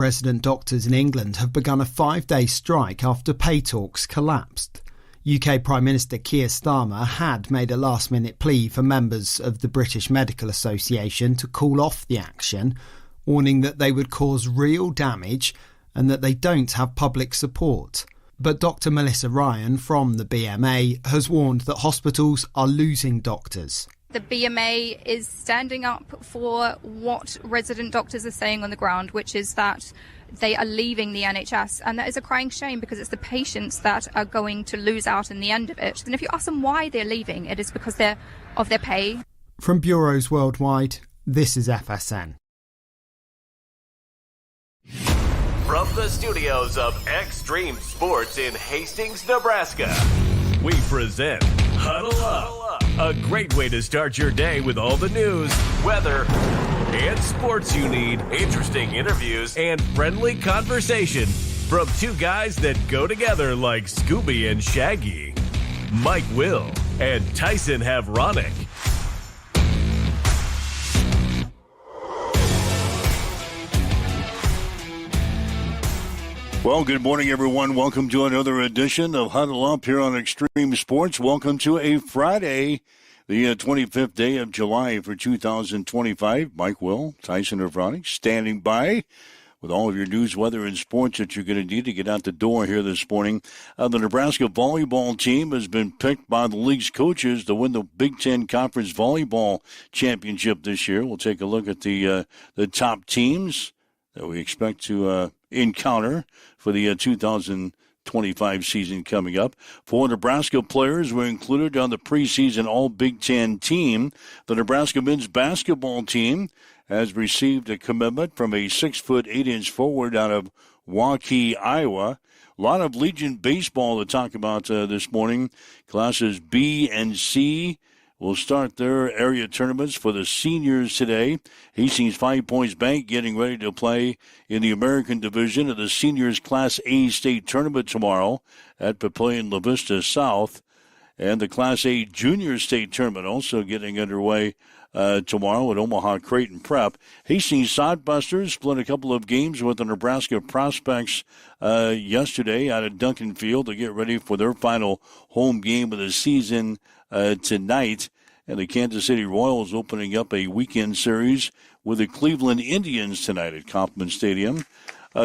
Resident doctors in England have begun a 5-day strike after pay talks collapsed. UK Prime Minister Keir Starmer had made a last-minute plea for members of the British Medical Association to call off the action, warning that they would cause real damage and that they don't have public support. But Dr Melissa Ryan from the BMA has warned that hospitals are losing doctors. The BMA is standing up for what resident doctors are saying on the ground, which is that they are leaving the NHS, and that is a crying shame because it's the patients that are going to lose out in the end of it. And if you ask them why they're leaving, it is because of their pay. From bureaus worldwide, this is FSN. From the studios of Extreme Sports in Hastings, Nebraska, we present Huddle Up, a great way to start your day with all the news, weather, and sports you need, interesting interviews, and friendly conversation from two guys that go together like Scooby and Shaggy, Mike Will and Tyson Havronic. Well, good morning, everyone. Welcome to another edition of Huddle Up here on Extreme Sports. Welcome to a Friday, the 25th day of July for 2025. Mike Will, Tyson Havronic, standing by with all of your news, weather, and sports that you're going to need to get out the door here this morning. The Nebraska volleyball team has been picked by the league's coaches to win the Big Ten Conference Volleyball Championship this year. We'll take a look at the top teams that we expect to encounter for the 2025 season coming up. 4 Nebraska players were included on the preseason All-Big Ten team. The Nebraska men's basketball team has received a commitment from a 6'8" forward out of Waukee, Iowa. A lot of Legion baseball to talk about this morning. Classes B and C will start their area tournaments for the seniors today. Hastings 5 Points Bank getting ready to play in the American Division of the Seniors Class A State Tournament tomorrow at Papillion La Vista South. And the Class A Junior State Tournament also getting underway tomorrow at Omaha Creighton Prep. Hastings Sodbusters split a couple of games with the Nebraska Prospects yesterday out at Duncan Field to get ready for their final home game of the season tonight. And the Kansas City Royals opening up a weekend series with the Cleveland Indians tonight at Kauffman Stadium.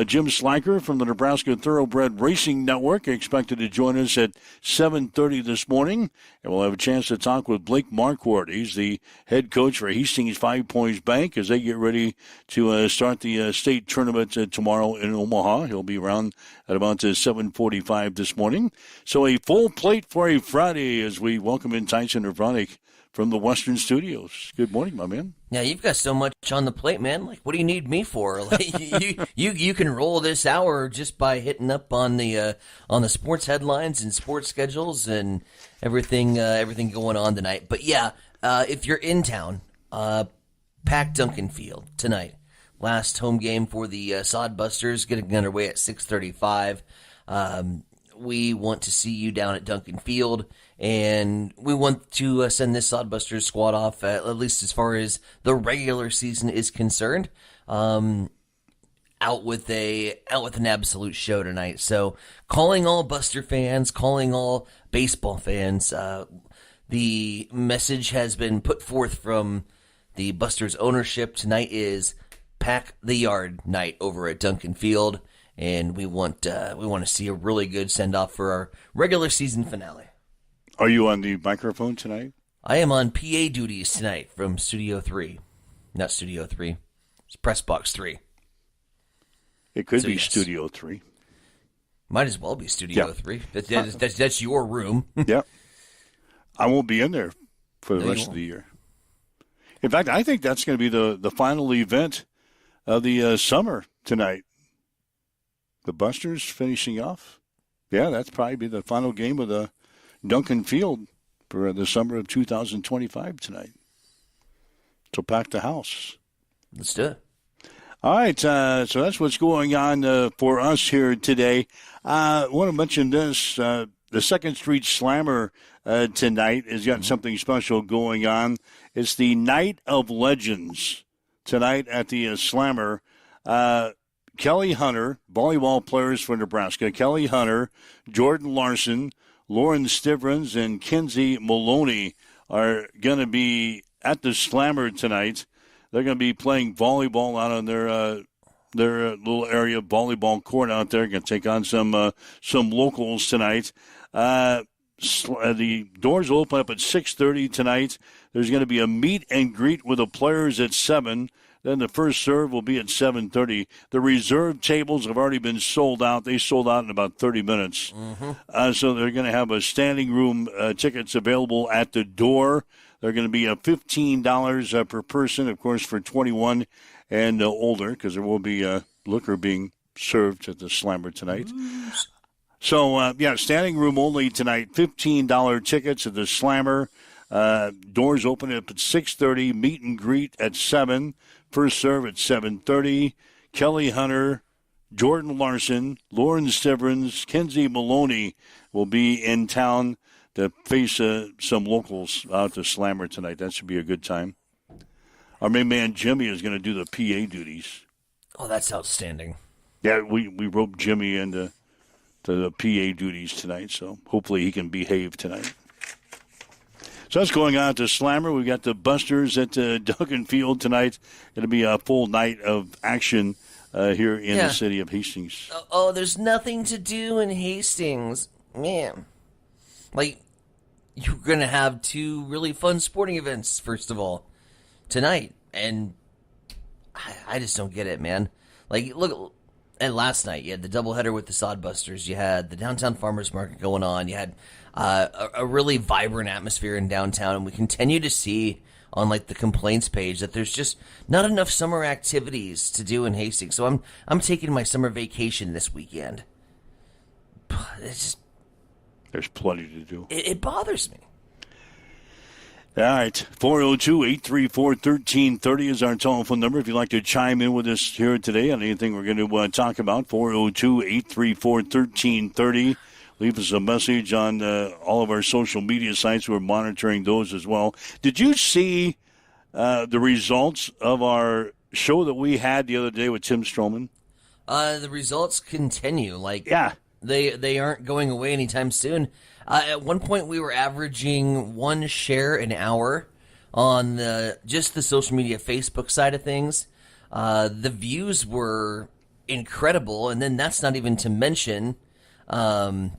Jim Slacker from the Nebraska Thoroughbred Racing Network expected to join us at 7:30 this morning. And we'll have a chance to talk with Blake Marquardt. He's the head coach for Hastings 5 Points Bank as they get ready to start the state tournament tomorrow in Omaha. He'll be around at about 7:45 this morning. So a full plate for a Friday as we welcome in Tyson Havronic from the Western Studios. Good morning, my man. Yeah, you've got so much on the plate, man. Like, what do you need me for? Like, you can roll this hour just by hitting up on the sports headlines and sports schedules and everything going on tonight. But yeah, if you're in town, pack Duncan Field tonight. Last home game for the Sodbusters, getting underway at 6:35. We want to see you down at Duncan Field, and we want to send this Sodbusters squad off, at least as far as the regular season is concerned, out with an absolute show tonight. So, calling all Buster fans, calling all baseball fans, the message has been put forth from the Busters ownership. Tonight is pack the yard night over at Duncan Field. And we want to see a really good send-off for our regular season finale. Are you on the microphone tonight? I am on PA duties tonight from Studio 3. Not Studio 3. It's Press Box 3. It could be yes. Studio 3. Might as well be Studio 3. That's your room. Yeah. I won't be in there for the rest of the year. In fact, I think that's going to be the final event of the summer tonight. The Busters finishing off. Yeah, that's probably be the final game of the Duncan Field for the summer of 2025 tonight. So pack the house. Let's do it. All right, so that's what's going on for us here today. I want to mention this. The 2nd Street Slammer tonight has got something special going on. It's the Night of Legends tonight at the Slammer. Kelly Hunter, volleyball players for Nebraska. Kelly Hunter, Jordan Larson, Lauren Stivrins, and Kinsey Maloney are going to be at the Slammer tonight. They're going to be playing volleyball out on their little area volleyball court out there. Going to take on some locals tonight. The doors will open up at 6:30 tonight. There's going to be a meet and greet with the players at 7. Then the first serve will be at 7:30. The reserve tables have already been sold out. They sold out in about 30 minutes. Mm-hmm. So they're going to have a standing room tickets available at the door. They're going to be $15 per person, of course, for 21 and older, because there will be liquor being served at the Slammer tonight. So, standing room only tonight, $15 tickets at the Slammer. Doors open up at 6:30, meet and greet at 7, first serve at 7:30. Kelly Hunter, Jordan Larson, Lauren Stivrins, Kinsey Maloney will be in town to face some locals out to Slammer tonight. That should be a good time. Our main man Jimmy is going to do the PA duties. Oh, that's outstanding. Yeah, we roped Jimmy into the PA duties tonight, so hopefully he can behave tonight. So that's going on at the Slammer. We've got the Busters at Duggan Field tonight. It'll be a full night of action here in the city of Hastings. Oh, there's nothing to do in Hastings. Man. Like, you're going to have 2 really fun sporting events, first of all, tonight. And I just don't get it, man. Like, look, and last night you had the doubleheader with the Sodbusters. You had the downtown farmers market going on. You had a really vibrant atmosphere in downtown. And we continue to see on, like, the complaints page that there's just not enough summer activities to do in Hastings. So I'm taking my summer vacation this weekend. It's just... There's plenty to do. It bothers me. All right. 402-834-1330 is our telephone number. If you'd like to chime in with us here today on anything we're going to talk about, 402-834-1330. Leave us a message on all of our social media sites. We're monitoring those as well. Did you see the results of our show that we had the other day with Tim Stroman? The results continue. Yeah. They aren't going away anytime soon. At one point, we were averaging 1 share an hour on just the social media Facebook side of things. The views were incredible, and then that's not even to mention the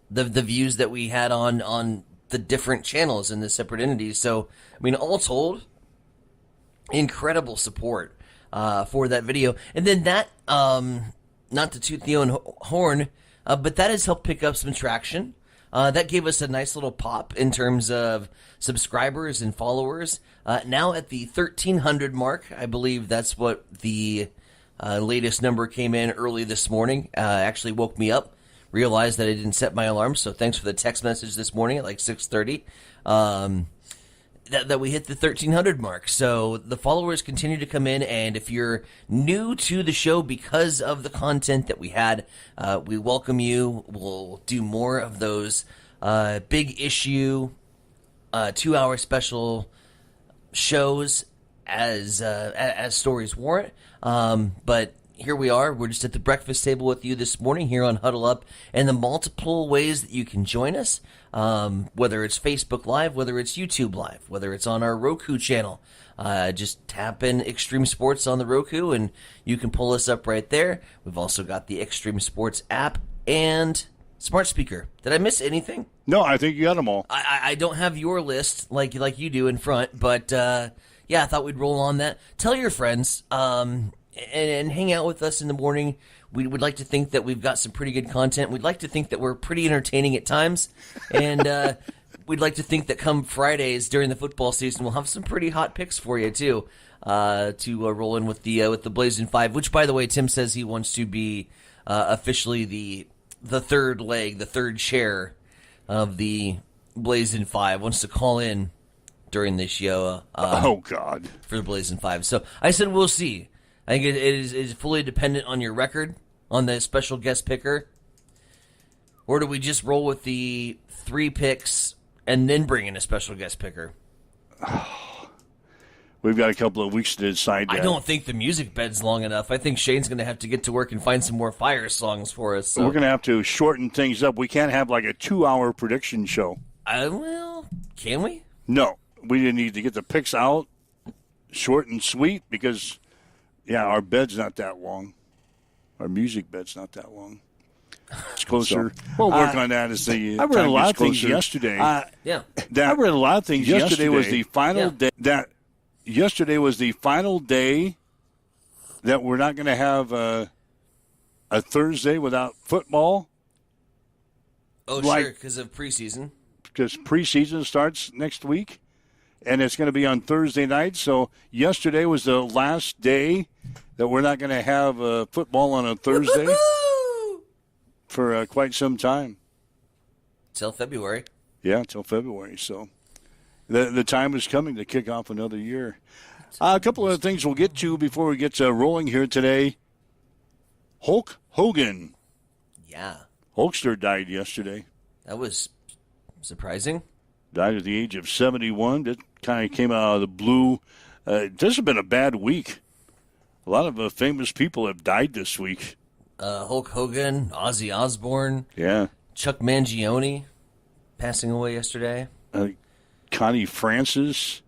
views that we had on the different channels and the separate entities. So, I mean, all told, incredible support for that video. And then that, not to toot the own horn, but that has helped pick up some traction. That gave us a nice little pop in terms of subscribers and followers. Now at the 1,300 mark, I believe that's what the latest number came in early this morning. Actually woke me up, realized that I didn't set my alarm, so thanks for the text message this morning at like 6:30. That we hit the 1,300 mark. So the followers continue to come in, and if you're new to the show because of the content that we had, we welcome you. We'll do more of those big issue 2-hour special shows as stories warrant. But here we are. We're just at the breakfast table with you this morning here on Huddle Up, and the multiple ways that you can join us, whether it's Facebook Live, whether it's YouTube Live, whether it's on our Roku channel. Just tap in Extreme Sports on the Roku, and you can pull us up right there. We've also got the Extreme Sports app and smart speaker. Did I miss anything? No, I think you got them all. I don't have your list like you do in front, but yeah, I thought we'd roll on that. Tell your friends. And hang out with us in the morning. We would like to think that we've got some pretty good content. We'd like to think that we're pretty entertaining at times. And we'd like to think that come Fridays during the football season, we'll have some pretty hot picks for you, too, to roll in with the Blazing Five, which, by the way, Tim says he wants to be officially the third leg, the third chair of the Blazing Five, wants to call in during this show. Oh, God. For the Blazing Five. So I said we'll see. I think it is fully dependent on your record, on the special guest picker. Or do we just roll with the 3 picks and then bring in a special guest picker? we've got a couple of weeks to decide that. I don't think the music bed's long enough. I think Shane's going to have to get to work and find some more fire songs for us. So. We're going to have to shorten things up. We can't have like a 2-hour prediction show. Well, can we? No. We need to get the picks out short and sweet because, our bed's not that long. Our music bed's not that long. It's closer. We'll work on that as the I read a lot of things yesterday. I read a lot of things yesterday. Was the final Yeah. day. Yesterday was the final day that we're not going to have a Thursday without football. Oh, sure, because of preseason. Because preseason starts next week, and it's going to be on Thursday night. So yesterday was the last day that we're not going to have football on a Thursday. For quite some time. Till February. Yeah, till February. So the time is coming to kick off another year. A couple of things we'll get to before we get rolling here today. Hulk Hogan. Yeah. Hulkster died yesterday. That was surprising. Died at the age of 71. It kind of came out of the blue. This has been a bad week. A lot of famous people have died this week. Hulk Hogan, Ozzy Osbourne, Chuck Mangione passing away yesterday. Connie Francis.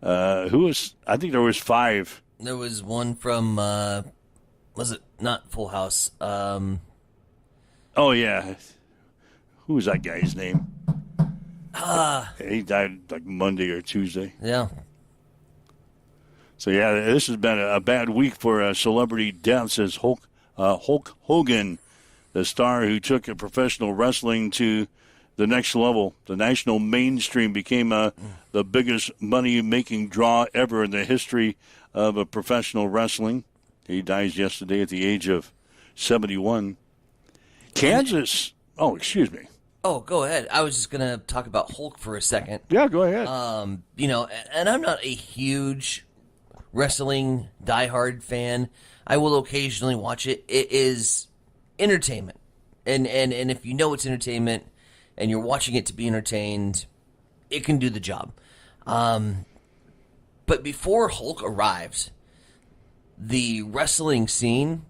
Who was? I think there was 5. There was one from, was it not Full House? Oh, yeah. Who was that guy's name? He died like Monday or Tuesday. Yeah. So, this has been a bad week for celebrity deaths as Hulk Hogan, the star who took professional wrestling to the next level, the national mainstream, became the biggest money-making draw ever in the history of professional wrestling. He dies yesterday at the age of 71. Kansas. Oh, excuse me. Oh, go ahead. I was just going to talk about Hulk for a second. Yeah, go ahead. And I'm not a huge wrestling diehard fan. I will occasionally watch it. It is entertainment. And if you know it's entertainment and you're watching it to be entertained, it can do the job. But before Hulk arrived, the wrestling scene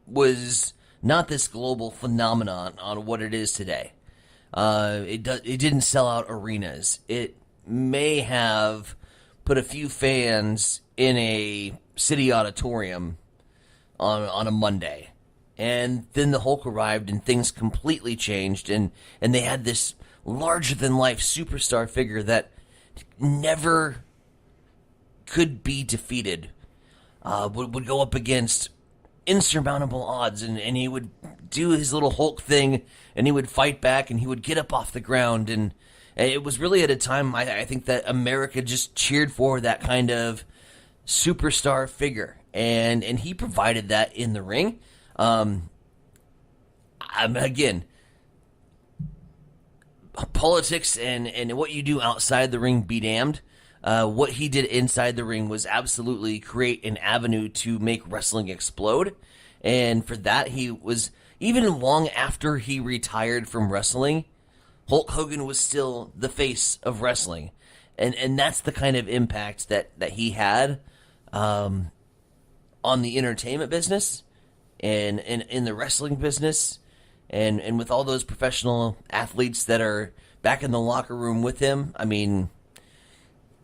was not this global phenomenon on what it is today. It didn't sell out arenas. It may have put a few fans in a city auditorium on a Monday. And then the Hulk arrived and things completely changed, and they had this larger-than-life superstar figure that never could be defeated, would go up against insurmountable odds, and he would do his little Hulk thing, and he would fight back, and he would get up off the ground, and it was really at a time, I think, that America just cheered for that kind of superstar figure, and he provided that in the ring. Again, politics and what you do outside the ring be damned. What he did inside the ring was absolutely create an avenue to make wrestling explode. And for that, he was, even long after he retired from wrestling, Hulk Hogan was still the face of wrestling. And that's the kind of impact that he had on the entertainment business and in the wrestling business, and with all those professional athletes that are back in the locker room with him. I mean,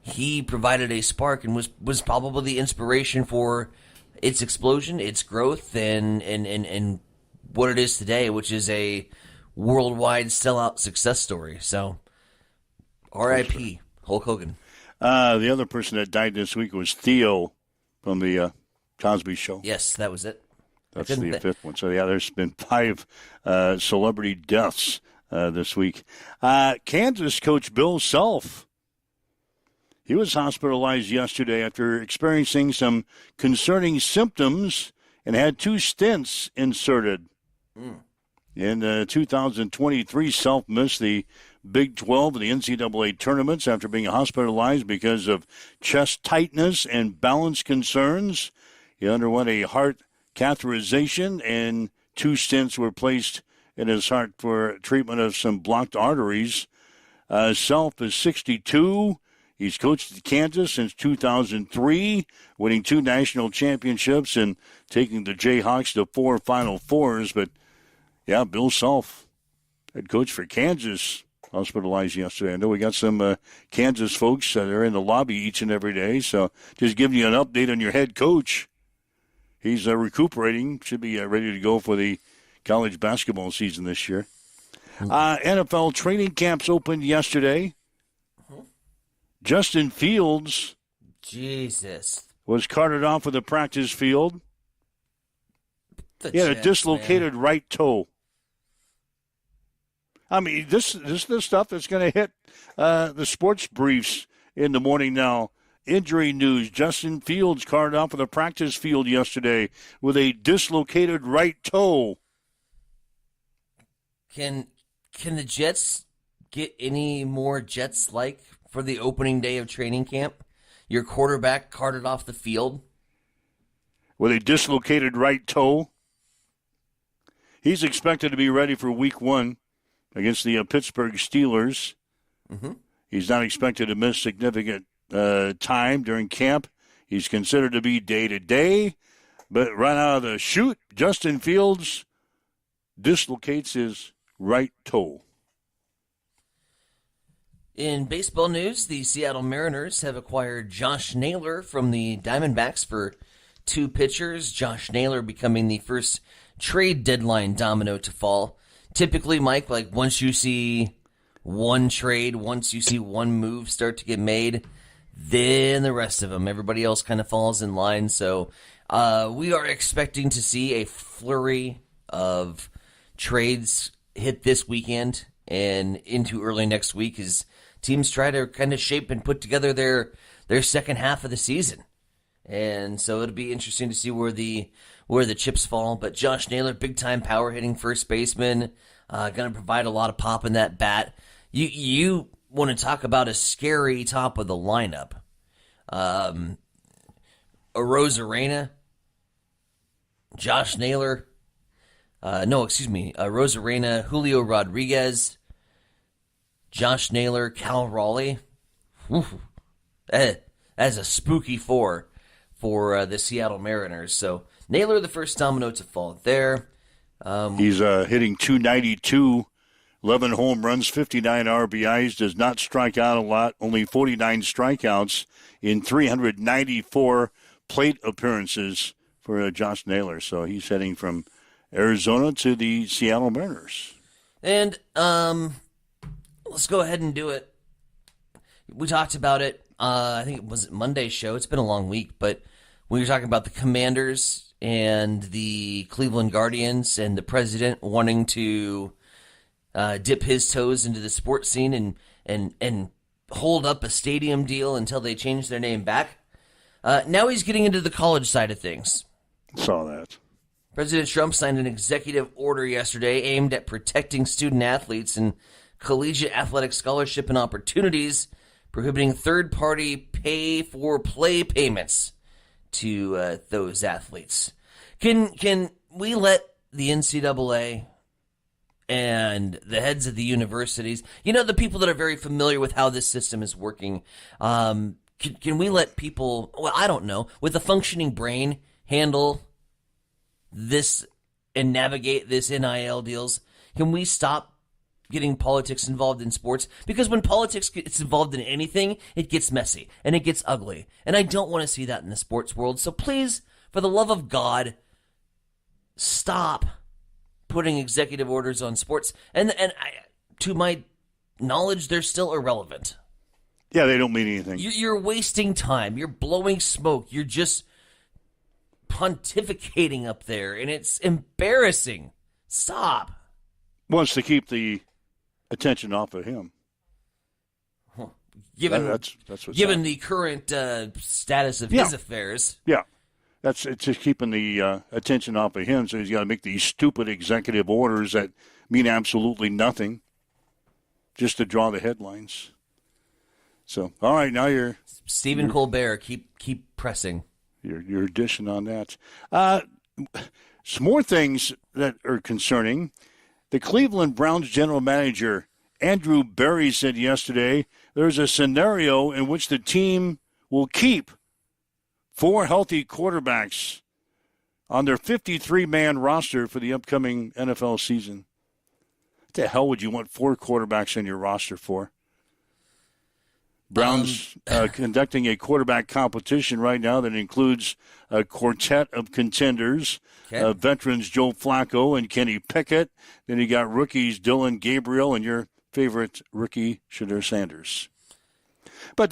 he provided a spark and was probably the inspiration for its explosion, its growth, and what it is today, which is a worldwide sellout success story. So, R.I.P. Hulk Hogan. The other person that died this week was Theo from the Cosby Show. Yes, that was it. That's the fifth one. So, there's been 5 celebrity deaths this week. Kansas coach Bill Self, he was hospitalized yesterday after experiencing some concerning symptoms and had 2 stents inserted. In 2023, Self missed the Big 12 and the NCAA tournaments after being hospitalized because of chest tightness and balance concerns. He underwent a heart catheterization, and 2 stents were placed in his heart for treatment of some blocked arteries. Self is 62. He's coached at Kansas since 2003, winning 2 national championships and taking the Jayhawks to 4 Final Fours. But, yeah, Bill Self, head coach for Kansas, hospitalized yesterday. I know we got some Kansas folks that are in the lobby each and every day. So just giving you an update on your head coach. He's recuperating, should be ready to go for the college basketball season this year. NFL training camps opened yesterday. Justin Fields was carted off of the practice field. He had a dislocated right toe. I mean, this is the stuff that's going to hit the sports briefs in the morning now. Injury news. Justin Fields carted off of the practice field yesterday with a dislocated right toe. Can the Jets get any more Jets-like for the opening day of training camp? Your quarterback carted off the field with a dislocated right toe. He's expected to be ready for Week 1 against the Pittsburgh Steelers. Mm-hmm. He's not expected to miss significant time during camp. He's considered to be day-to-day, but right out of the chute, Justin Fields dislocates his right toe. In baseball news, the Seattle Mariners have acquired Josh Naylor from the Diamondbacks for 2 pitchers. Josh Naylor becoming the first trade deadline domino to fall. Typically, Mike, like once you see one trade, once you see one move start to get made, then the rest of them, everybody else kind of falls in line. So we are expecting to see a flurry of trades hit this weekend and into early next week as teams try to kind of shape and put together their second half of the season. And so it'll be interesting to see where the chips fall. But Josh Naylor, big-time power hitting first baseman, going to provide a lot of pop in that bat. You want to talk about a scary top of the lineup. Rosarena, Josh Naylor, Rosarena, Julio Rodriguez, Josh Naylor, Cal Raleigh. That's a spooky 4 for the Seattle Mariners. So Naylor, the first domino to fall there. He's hitting .292, 11 home runs, 59 RBIs, does not strike out a lot, only 49 strikeouts in 394 plate appearances for Josh Naylor. So he's heading from Arizona to the Seattle Mariners. And let's go ahead and do it. We talked about it, I think it was Monday's show. It's been a long week, but we were talking about the Commanders and the Cleveland Guardians and the president wanting to dip his toes into the sports scene and hold up a stadium deal until they change their name back. Now he's getting into the college side of things. Saw that. President Trump signed an executive order yesterday aimed at protecting student athletes and collegiate athletic scholarship and opportunities, prohibiting third-party pay-for-play payments to those athletes. Can we let the NCAA and the heads of the universities, the people that are very familiar with how this system is working, can we let people, I don't know, with a functioning brain handle this and navigate this NIL deals? Can we stop getting politics involved in sports? Because when politics gets involved in anything, it gets messy and it gets ugly. And I don't want to see that in the sports world. So please, for the love of God, stop putting executive orders on sports. And to my knowledge, they're still irrelevant. Yeah, they don't mean anything. You're wasting time. You're blowing smoke. You're just pontificating up there, and it's embarrassing. Stop. Wants to keep the attention off of him. Given the current status of his affairs. Yeah. It's just keeping the attention off of him, so he's got to make these stupid executive orders that mean absolutely nothing just to draw the headlines. So, all right, now you're... Stephen Colbert, keep pressing. Your addition on that. Some more things that are concerning. The Cleveland Browns general manager, Andrew Berry said yesterday there's a scenario in which the team will keep 4 healthy quarterbacks on their 53-man roster for the upcoming NFL season. What the hell would you want 4 quarterbacks on your roster for? Browns conducting a quarterback competition right now that includes a quartet of contenders, veterans Joe Flacco and Kenny Pickett. Then you got rookies Dylan Gabriel and your favorite rookie, Shedeur Sanders. But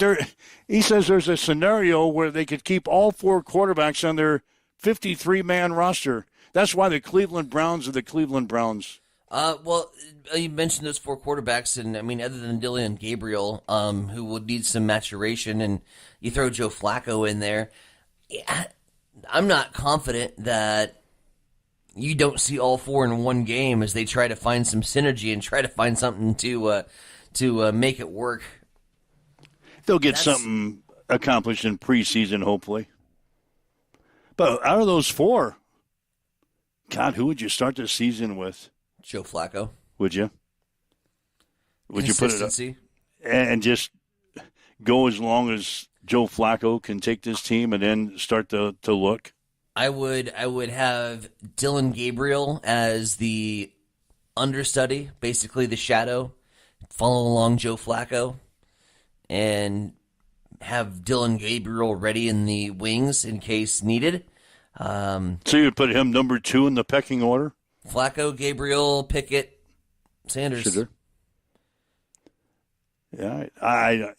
he says there's a scenario where they could keep all 4 quarterbacks on their 53-man roster. That's why the Cleveland Browns are the Cleveland Browns. Well, you mentioned those 4 quarterbacks, and I mean, other than Dylan Gabriel, who will need some maturation, and you throw Joe Flacco in there, I'm not confident that you don't see all 4 in one game as they try to find some synergy and try to find something to make it work. They'll get something accomplished in preseason, hopefully. But out of those 4, God, who would you start the season with? Joe Flacco. Would you? Would you put it up and just go as long as Joe Flacco can take this team and then start to look? I would have Dylan Gabriel as the understudy, basically the shadow, follow along Joe Flacco, and have Dylan Gabriel ready in the wings in case needed. So you would put him number 2 in the pecking order? Flacco, Gabriel, Pickett, Sanders. Shedeur. Yeah, I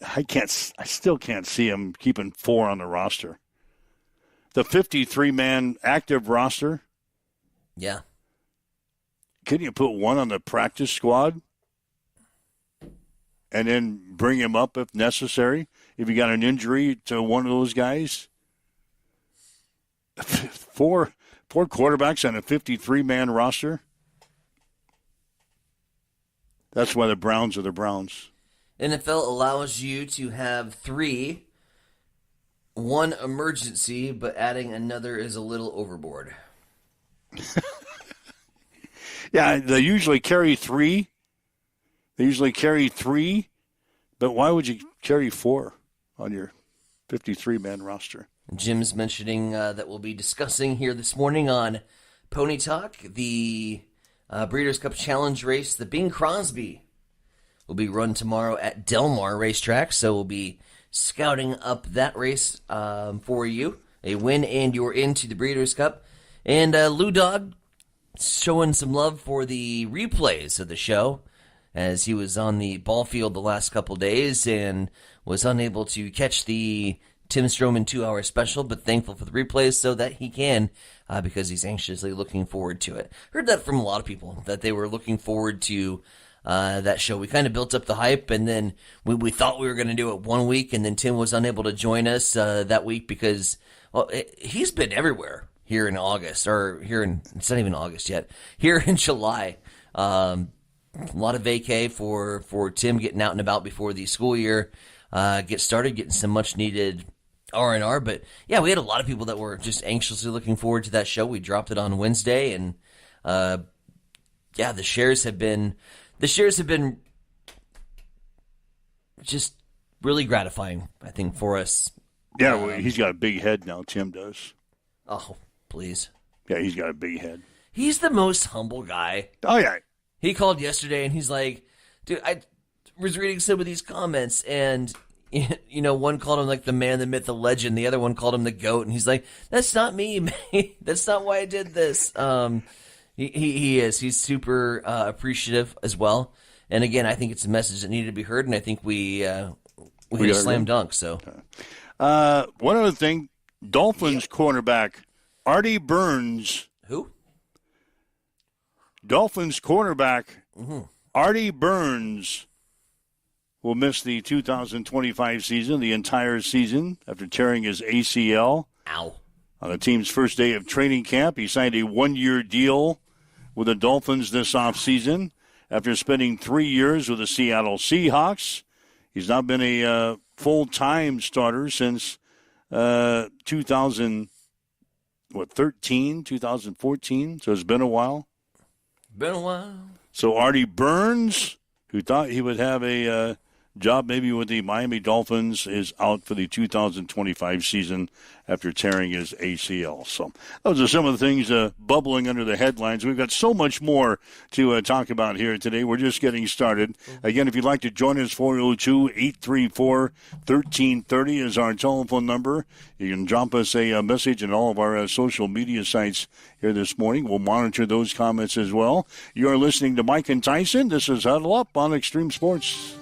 still can't see him keeping 4 on the roster. The 53-man active roster. Yeah. Can you put 1 on the practice squad and then bring him up if necessary? If you got an injury to one of those guys? 4 quarterbacks on a 53-man roster? That's why the Browns are the Browns. NFL allows you to have 3, 1 emergency, but adding another is a little overboard. Yeah, they usually carry 3. But why would you carry 4 on your 53-man roster? Jim's mentioning that we'll be discussing here this morning on Pony Talk, the Breeders' Cup Challenge race. The Bing Crosby will be run tomorrow at Del Mar Racetrack, so we'll be scouting up that race for you. A win and you're into the Breeders' Cup. And Lou Dog showing some love for the replays of the show, as he was on the ball field the last couple days and was unable to catch the Tim Stroman 2-hour special, but thankful for the replays so that he can, because he's anxiously looking forward to it. Heard that from a lot of people, that they were looking forward to that show. We kind of built up the hype, and then we thought we were going to do it one week, and then Tim was unable to join us that week because, well, he's been everywhere here in August, it's not even August yet, here in July. A lot of vacay for Tim getting out and about before the school year gets started, getting some much-needed R&R. But, yeah, we had a lot of people that were just anxiously looking forward to that show. We dropped it on Wednesday, and, the shares have been just really gratifying, I think, for us. Yeah, well, he's got a big head now, Tim does. Oh, please. Yeah, he's got a big head. He's the most humble guy. Oh, yeah. He called yesterday, and he's like, dude, I was reading some of these comments, and, you know, one called him, like, the man, the myth, the legend. The other one called him the GOAT, and he's like, that's not me, man. That's not why I did this. He is. He's super appreciative as well. And, again, I think it's a message that needed to be heard, and I think we hit a slam dunk. So, one other thing, Dolphins cornerback Artie Burns. Who? Dolphins cornerback Artie Burns will miss the 2025 season, the entire season, after tearing his ACL. Ow. On the team's first day of training camp, he signed a one-year deal with the Dolphins this offseason. After spending 3 years with the Seattle Seahawks, he's now been a full-time starter since 2014, so it's been a while. Been a while. So Artie Burns, who thought he would have a job maybe with the Miami Dolphins, is out for the 2025 season after tearing his ACL. So those are some of the things bubbling under the headlines. We've got so much more to talk about here today. We're just getting started. Again, if you'd like to join us, 402-834-1330 is our telephone number. You can drop us a message on all of our social media sites here this morning. We'll monitor those comments as well. You are listening to Mike and Tyson. This is Huddle Up on Extreme Sports.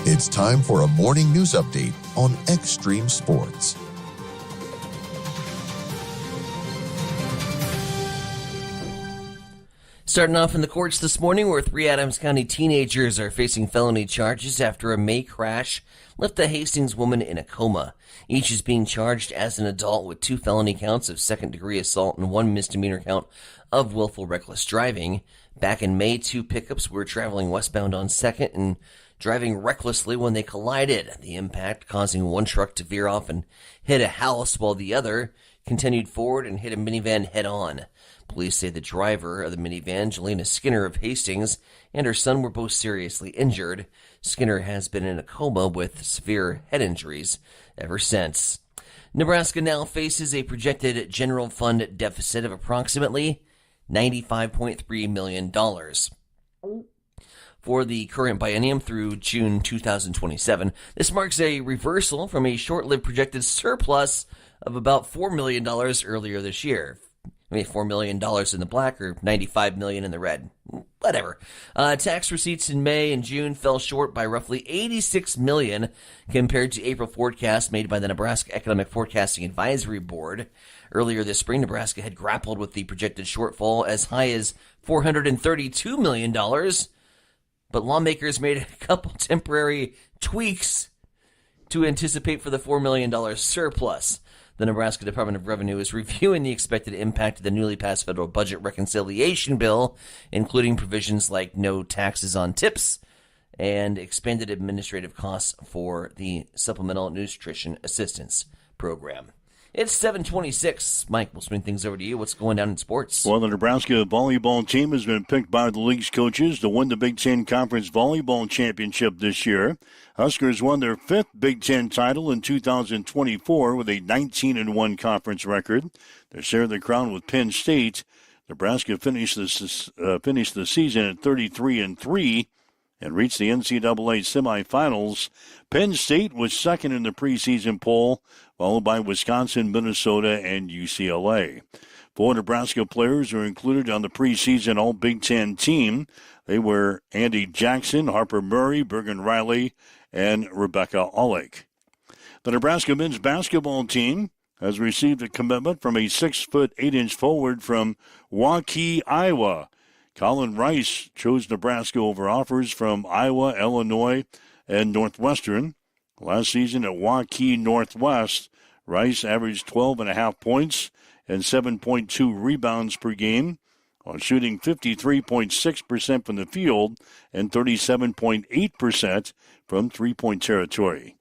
It's time for a morning news update on Extreme Sports. Starting off in the courts this morning, where 3 Adams County teenagers are facing felony charges after a May crash left a Hastings woman in a coma. Each is being charged as an adult with 2 felony counts of second-degree assault and 1 misdemeanor count of willful reckless driving. Back in May, 2 pickups were traveling westbound on 2nd and driving recklessly when they collided. The impact causing one truck to veer off and hit a house, while the other continued forward and hit a minivan head-on. Police say the driver of the minivan, Jelena Skinner of Hastings, and her son were both seriously injured. Skinner has been in a coma with severe head injuries ever since. Nebraska now faces a projected general fund deficit of approximately $95.3 million. For the current biennium through June 2027. This marks a reversal from a short-lived projected surplus of about $4 million earlier this year. I mean, $4 million in the black or $95 million in the red. Whatever. Tax receipts in May and June fell short by roughly $86 million compared to April forecast made by the Nebraska Economic Forecasting Advisory Board. Earlier this spring, Nebraska had grappled with the projected shortfall as high as $432 million. But lawmakers made a couple temporary tweaks to anticipate for the $4 million surplus. The Nebraska Department of Revenue is reviewing the expected impact of the newly passed federal budget reconciliation bill, including provisions like no taxes on tips and expanded administrative costs for the Supplemental Nutrition Assistance Program. It's 7:26. Mike, we'll swing things over to you. What's going down in sports? Well, the Nebraska volleyball team has been picked by the league's coaches to win the Big Ten Conference Volleyball Championship this year. Huskers won their 5th Big Ten title in 2024 with a 19-1 conference record. They share the crown with Penn State. Nebraska finished the season at 33-3 and reached the NCAA semifinals. Penn State was second in the preseason poll, followed by Wisconsin, Minnesota, and UCLA. 4 Nebraska players are included on the preseason All-Big Ten team. They were Andy Jackson, Harper Murray, Bergen Riley, and Rebecca Olick. The Nebraska men's basketball team has received a commitment from a 6'8" forward from Waukee, Iowa. Colin Rice chose Nebraska over offers from Iowa, Illinois, and Northwestern. Last season at Waukee Northwest, Rice averaged 12.5 points and 7.2 rebounds per game, while shooting 53.6% from the field and 37.8% from three-point territory.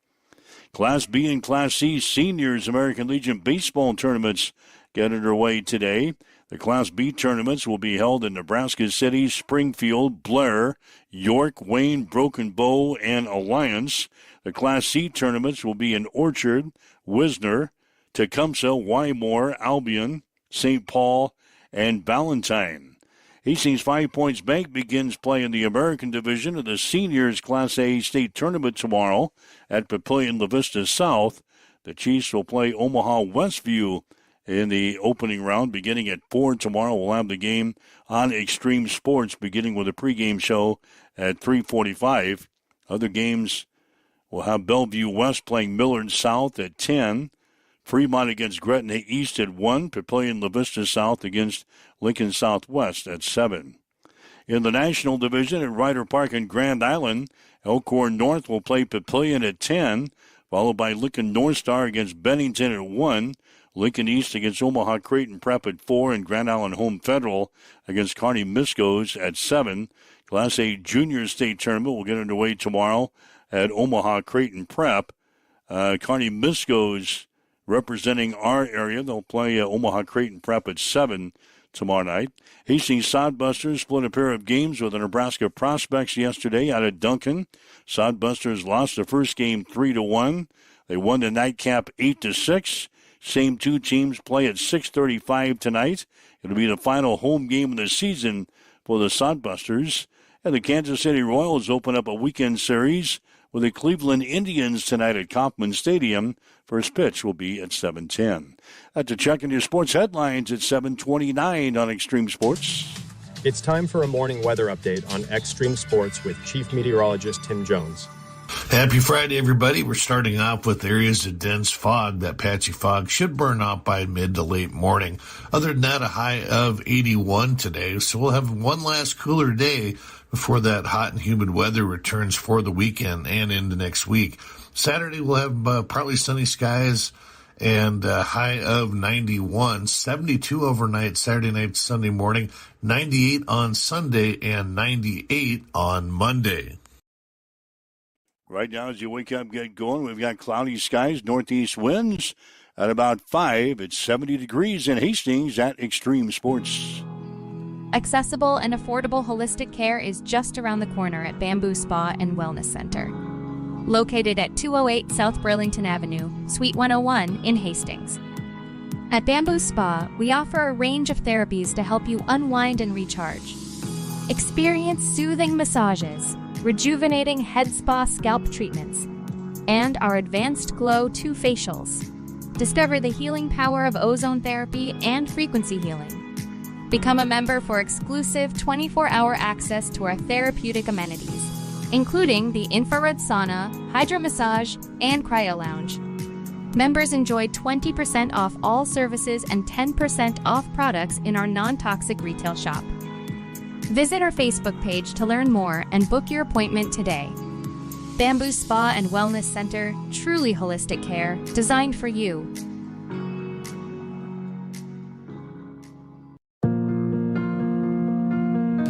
Class B and Class C Seniors American Legion baseball tournaments get underway today. The Class B tournaments will be held in Nebraska City, Springfield, Blair, York, Wayne, Broken Bow, and Alliance. The Class C tournaments will be in Orchard, Wisner, Tecumseh, Wymore, Albion, St. Paul, and Ballantyne. Hastings 5 Points Bank begins play in the American Division of the Seniors Class A State Tournament tomorrow at Papillion La Vista South. The Chiefs will play Omaha Westview in the opening round beginning at 4 tomorrow. We'll have the game on Extreme Sports beginning with a pregame show at 3:45. Other games will have Bellevue West playing Millard South at 10. Fremont against Gretna East at 1. Papillion La Vista South against Lincoln Southwest at 7. In the National Division at Ryder Park in Grand Island, Elkhorn North will play Papillion at 10, followed by Lincoln North Star against Bennington at 1. Lincoln East against Omaha Creighton Prep at 4, and Grand Island Home Federal against Kearney Miscos at 7. Class A Junior State Tournament will get underway tomorrow at Omaha Creighton Prep. Kearney Miscos representing our area. They'll play Omaha Creighton Prep at 7 tomorrow night. Hastings Sodbusters split a pair of games with the Nebraska Prospects yesterday out at Duncan. Sodbusters lost the first game 3-1. They won the nightcap 8-6. Same two teams play at 6:35 tonight. It'll be the final home game of the season for the Sodbusters. And the Kansas City Royals open up a weekend series with the Cleveland Indians tonight at Kauffman Stadium. First pitch will be at 7:10. That's a check in your sports headlines at 7:29 on Extreme Sports. It's time for a morning weather update on Extreme Sports with Chief Meteorologist Tim Jones. Happy Friday, everybody. We're starting off with areas of dense fog. That patchy fog should burn out by mid to late morning. Other than that, a high of 81 today. So we'll have one last cooler day before that hot and humid weather returns for the weekend and into next week. Saturday, we'll have partly sunny skies and a high of 91, 72 overnight, Saturday night, Sunday morning, 98 on Sunday, and 98 on Monday. Right now, as you wake up, get going, we've got cloudy skies, northeast winds at about 5. It's 70 degrees in Hastings at Extreme Sports. Accessible and affordable holistic care is just around the corner at Bamboo Spa and Wellness Center. Located at 208 South Burlington Avenue, Suite 101 in Hastings. At Bamboo Spa, we offer a range of therapies to help you unwind and recharge. Experience soothing massages, rejuvenating head spa scalp treatments, and our Advanced Glow 2 facials. Discover the healing power of ozone therapy and frequency healing. Become a member for exclusive 24-hour access to our therapeutic amenities, including the infrared sauna, hydro massage, and cryo lounge. Members enjoy 20% off all services and 10% off products in our non-toxic retail shop. Visit our Facebook page to learn more and book your appointment today. Bamboo Spa and Wellness Center, truly holistic care, designed for you.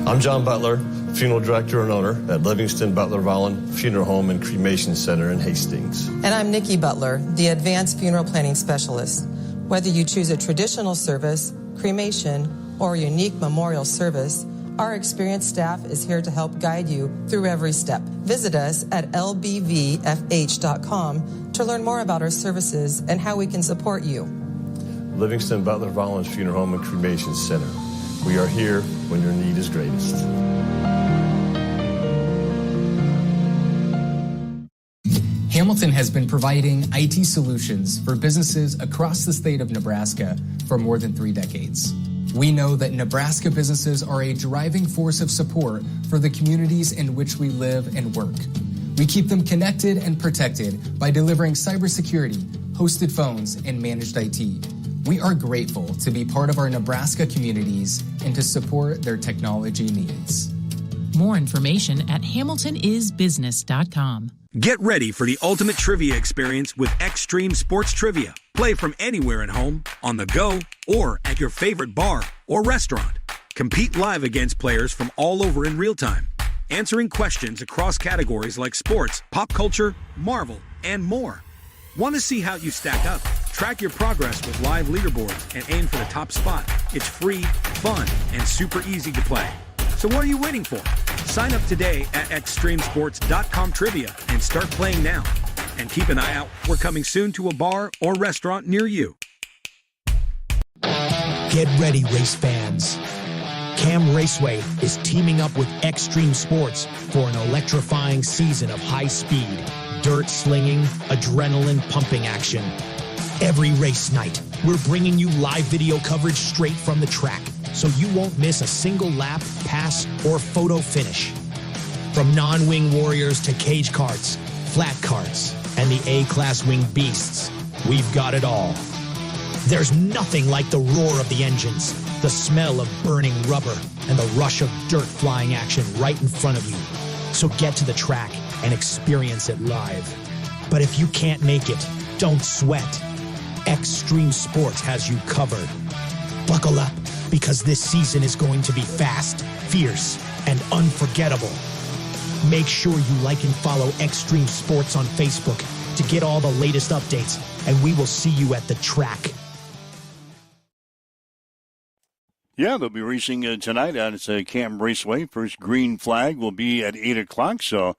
I'm John Butler, Funeral Director and owner at Livingston Butler Volland Funeral Home and Cremation Center in Hastings. And I'm Nikki Butler, the Advanced Funeral Planning Specialist. Whether you choose a traditional service, cremation, or a unique memorial service, our experienced staff is here to help guide you through every step. Visit us at lbvfh.com to learn more about our services and how we can support you. Livingston Butler Volland Funeral Home and Cremation Center. We are here when your need is greatest. Hamilton has been providing IT solutions for businesses across the state of Nebraska for more than 3 decades. We know that Nebraska businesses are a driving force of support for the communities in which we live and work. We keep them connected and protected by delivering cybersecurity, hosted phones, and managed IT. We are grateful to be part of our Nebraska communities and to support their technology needs. More information at hamiltonisbusiness.com. Get ready for the ultimate trivia experience with Extreme Sports Trivia. Play from anywhere at home, on the go, or at your favorite bar or restaurant. Compete live against players from all over in real time, answering questions across categories like sports, pop culture, Marvel, and more. Want to see how you stack up? Track your progress with live leaderboards and aim for the top spot. It's free, fun, and super easy to play. So what are you waiting for? Sign up today at extremesports.com trivia and start playing now. And keep an eye out. We're coming soon to a bar or restaurant near you. Get ready, race fans. Cam Raceway is teaming up with Extreme Sports for an electrifying season of high-speed, dirt-slinging, adrenaline-pumping action. Every race night, we're bringing you live video coverage straight from the track, so you won't miss a single lap, pass, or photo finish. From non-wing warriors to cage karts, flat karts, and the A-class wing beasts, we've got it all. There's nothing like the roar of the engines, the smell of burning rubber, and the rush of dirt flying action right in front of you. So get to the track and experience it live. But if you can't make it, don't sweat. Extreme Sports has you covered. Buckle up, because this season is going to be fast, fierce, and unforgettable. Make sure you like and follow Extreme Sports on Facebook to get all the latest updates, and we will see you at the track. Yeah, they'll be racing tonight out at Cam Raceway. First green flag will be at 8 o'clock, so I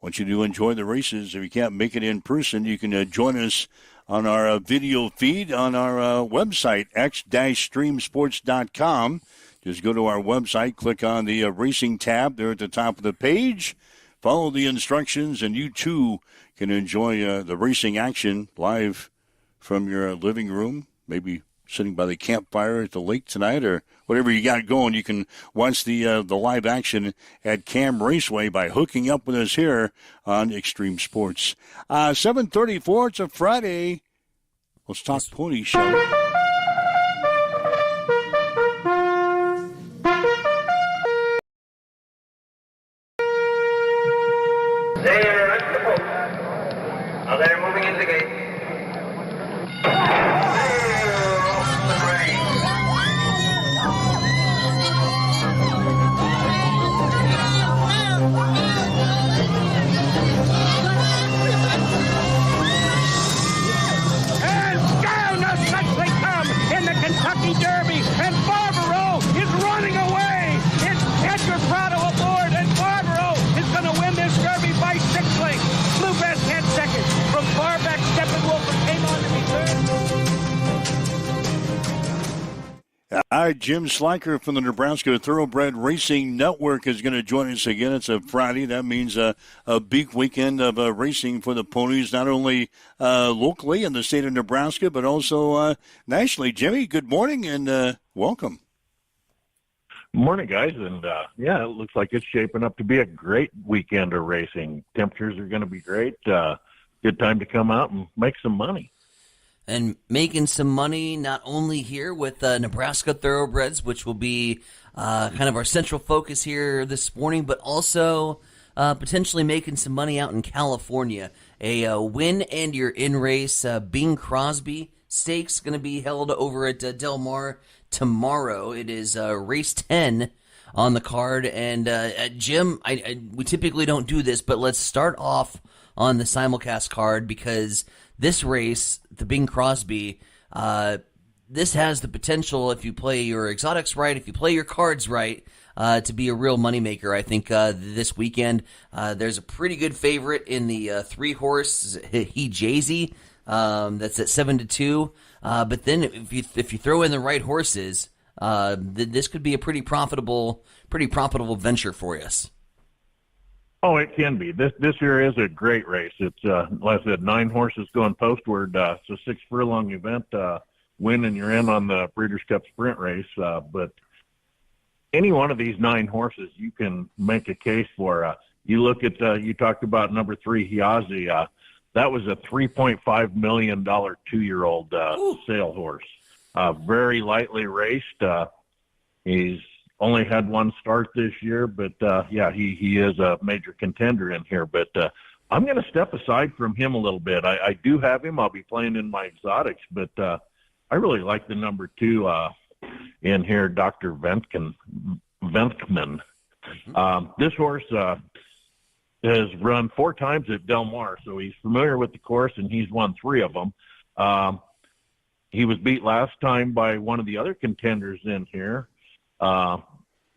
want you to enjoy the races. If you can't make it in person, you can join us on our video feed on our website, x-streamsports.com. Just go to our website, click on the racing tab there at the top of the page, follow the instructions, and you too can enjoy the racing action live from your living room, maybe sitting by the campfire at the lake tonight or whatever you got going. You can watch the live action at Cam Raceway by hooking up with us here on Extreme Sports. 7:34, it's a Friday. Let's talk pony show. They're moving in the gate. And down the stretch they come in the Kentucky Derby, and Barbaro is running away. It's Edgar Prado aboard, and Barbaro is going to win this Derby by 6 lengths. Blue Best had second. From far back, Steppenwolf came on to be third. All right, Jim Slacker from the Nebraska Thoroughbred Racing Network is going to join us again. It's a Friday. That means a big weekend of racing for the ponies, not only locally in the state of Nebraska, but also nationally. Jimmy, good morning and welcome. Morning, guys, and it looks like it's shaping up to be a great weekend of racing. Temperatures are going to be great. Good time to come out and make some money. And making some money not only here with Nebraska Thoroughbreds, which will be kind of our central focus here this morning, but also potentially making some money out in California. A win and you're in race. Bing Crosby Stakes going to be held over at Del Mar tomorrow. It is race 10 on the card. And Jim, we typically don't do this, but let's start off on the simulcast card because this race, the Bing Crosby, this has the potential, if you play your exotics right, if you play your cards right, to be a real moneymaker. I think this weekend there's a pretty good favorite in the 3-horse, He Jay-Z, that's at 7-2. But then if you throw in the right horses, this could be a pretty profitable venture for us. Oh, it can be. This year is a great race. It's like I said, 9 horses going postward. It's a 6 furlong event. Win and you're in on the Breeders' Cup Sprint race. But any one of these 9 horses, you can make a case for. You look at you talked about number 3, Hiazi. That was a $3.5 million 2-year-old sale horse. Very lightly raced. He's only had 1 start this year, but he is a major contender in here. But I'm going to step aside from him a little bit. I do have him. I'll be playing in my exotics, but I really like the number 2 in here, Dr. Venkman. This horse has run 4 times at Del Mar, so he's familiar with the course, and he's won 3 of them. He was beat last time by one of the other contenders in here.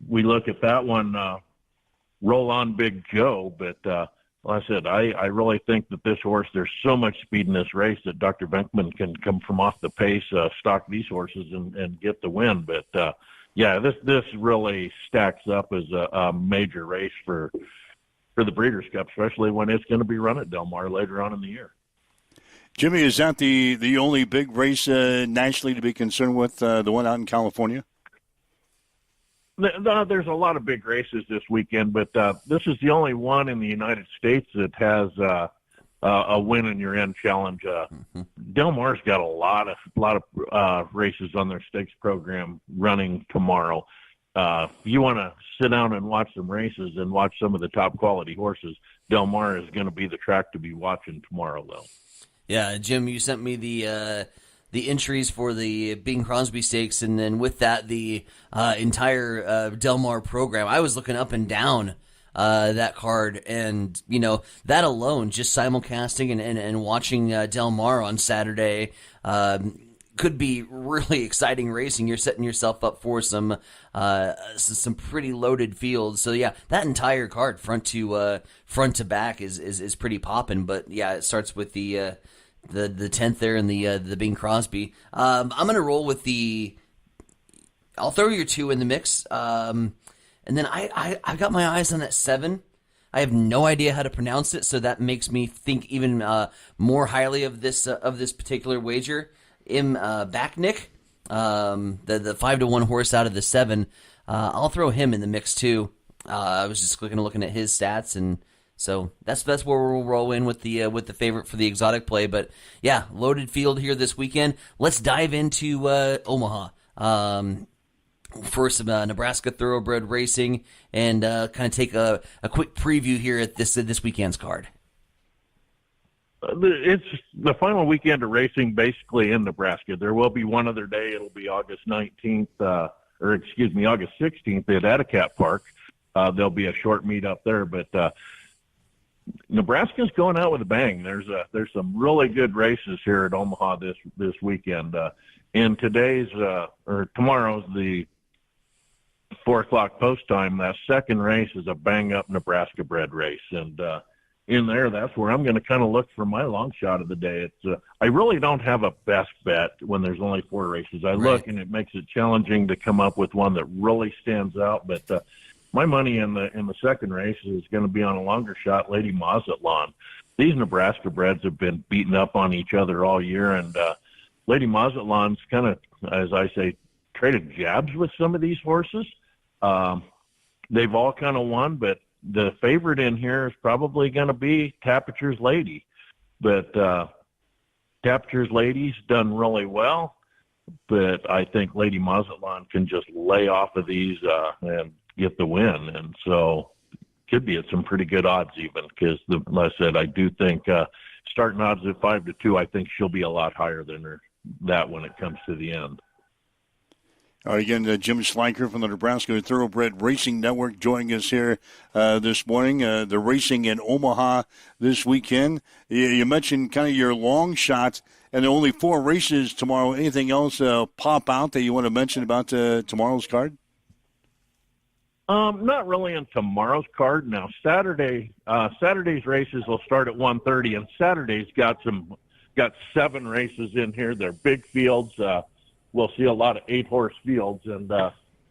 We look at that one, Roll On Big Joe, but like I said, I really think that this horse, there's so much speed in this race that Dr. Venkman can come from off the pace, stalk these horses and get the win. But this really stacks up as a major race for the Breeders' Cup, especially when it's going to be run at Del Mar later on in the year. Jimmy, is that the only big race nationally to be concerned with, the one out in California? There's a lot of big races this weekend, but this is the only one in the United States that has a win and you're in challenge. Del Mar's got a lot of races on their stakes program running tomorrow. If you want to sit down and watch some races and watch some of the top quality horses, Del Mar is going to be the track to be watching tomorrow, though. Yeah, Jim, you sent me the entries for the Bing Crosby Stakes, and then with that, the entire Del Mar program. I was looking up and down that card, and that alone, just simulcasting and watching Del Mar on Saturday, could be really exciting racing. You're setting yourself up for some pretty loaded fields. So yeah, that entire card front to back is pretty popping. But yeah, it starts with the 10th there and the Bing Crosby. I'm gonna roll with I'll throw your 2 in the mix. And then I've got my eyes on that 7. I have no idea how to pronounce it, so that makes me think even more highly of this particular wager. Backnick, the 5-1 horse out of the 7. I'll throw him in the mix too. I was just looking at his stats, and so that's where we'll roll in with the favorite for the exotic play. But yeah, loaded field here this weekend. Let's dive into Omaha. For some Nebraska thoroughbred racing, and kind of take a quick preview here at this weekend's card. It's the final weekend of racing basically in Nebraska. There will be one other day. It'll be August 19th, August 16th at Attica Park. There'll be a short meet up there, but Nebraska's going out with a bang. There's some really good races here at Omaha this weekend. In tomorrow's the 4:00 post time. That second race is a bang up Nebraska bred race, and in there, that's where I'm going to kind of look for my long shot of the day. It's I really don't have a best bet when there's only 4 races. I look, and it makes it challenging to come up with one that really stands out. But my money in the second race is going to be on a longer shot, Lady Mazatlan. These Nebraska breds have been beating up on each other all year, and Lady Mazatlan's kind of, as I say, traded jabs with some of these horses. They've all kind of won, but the favorite in here is probably going to be Tapiture's Lady. But Tapiture's Lady's done really well, but I think Lady Mazatlan can just lay off of these and get the win. And so could be at some pretty good odds even, because, like I said, I do think starting odds at 5-2, I think she'll be a lot higher than that when it comes to the end. All right, again, Jim Schleicher from the Nebraska Thoroughbred Racing Network joining us here this morning. The racing in Omaha this weekend. You mentioned kind of your long shot, and there are only 4 races tomorrow. Anything else pop out that you want to mention about tomorrow's card? Not really on tomorrow's card. Now, Saturday's races will start at 1:30, and Saturday's got 7 races in here. They're big fields. We'll see a lot of 8-horse fields, and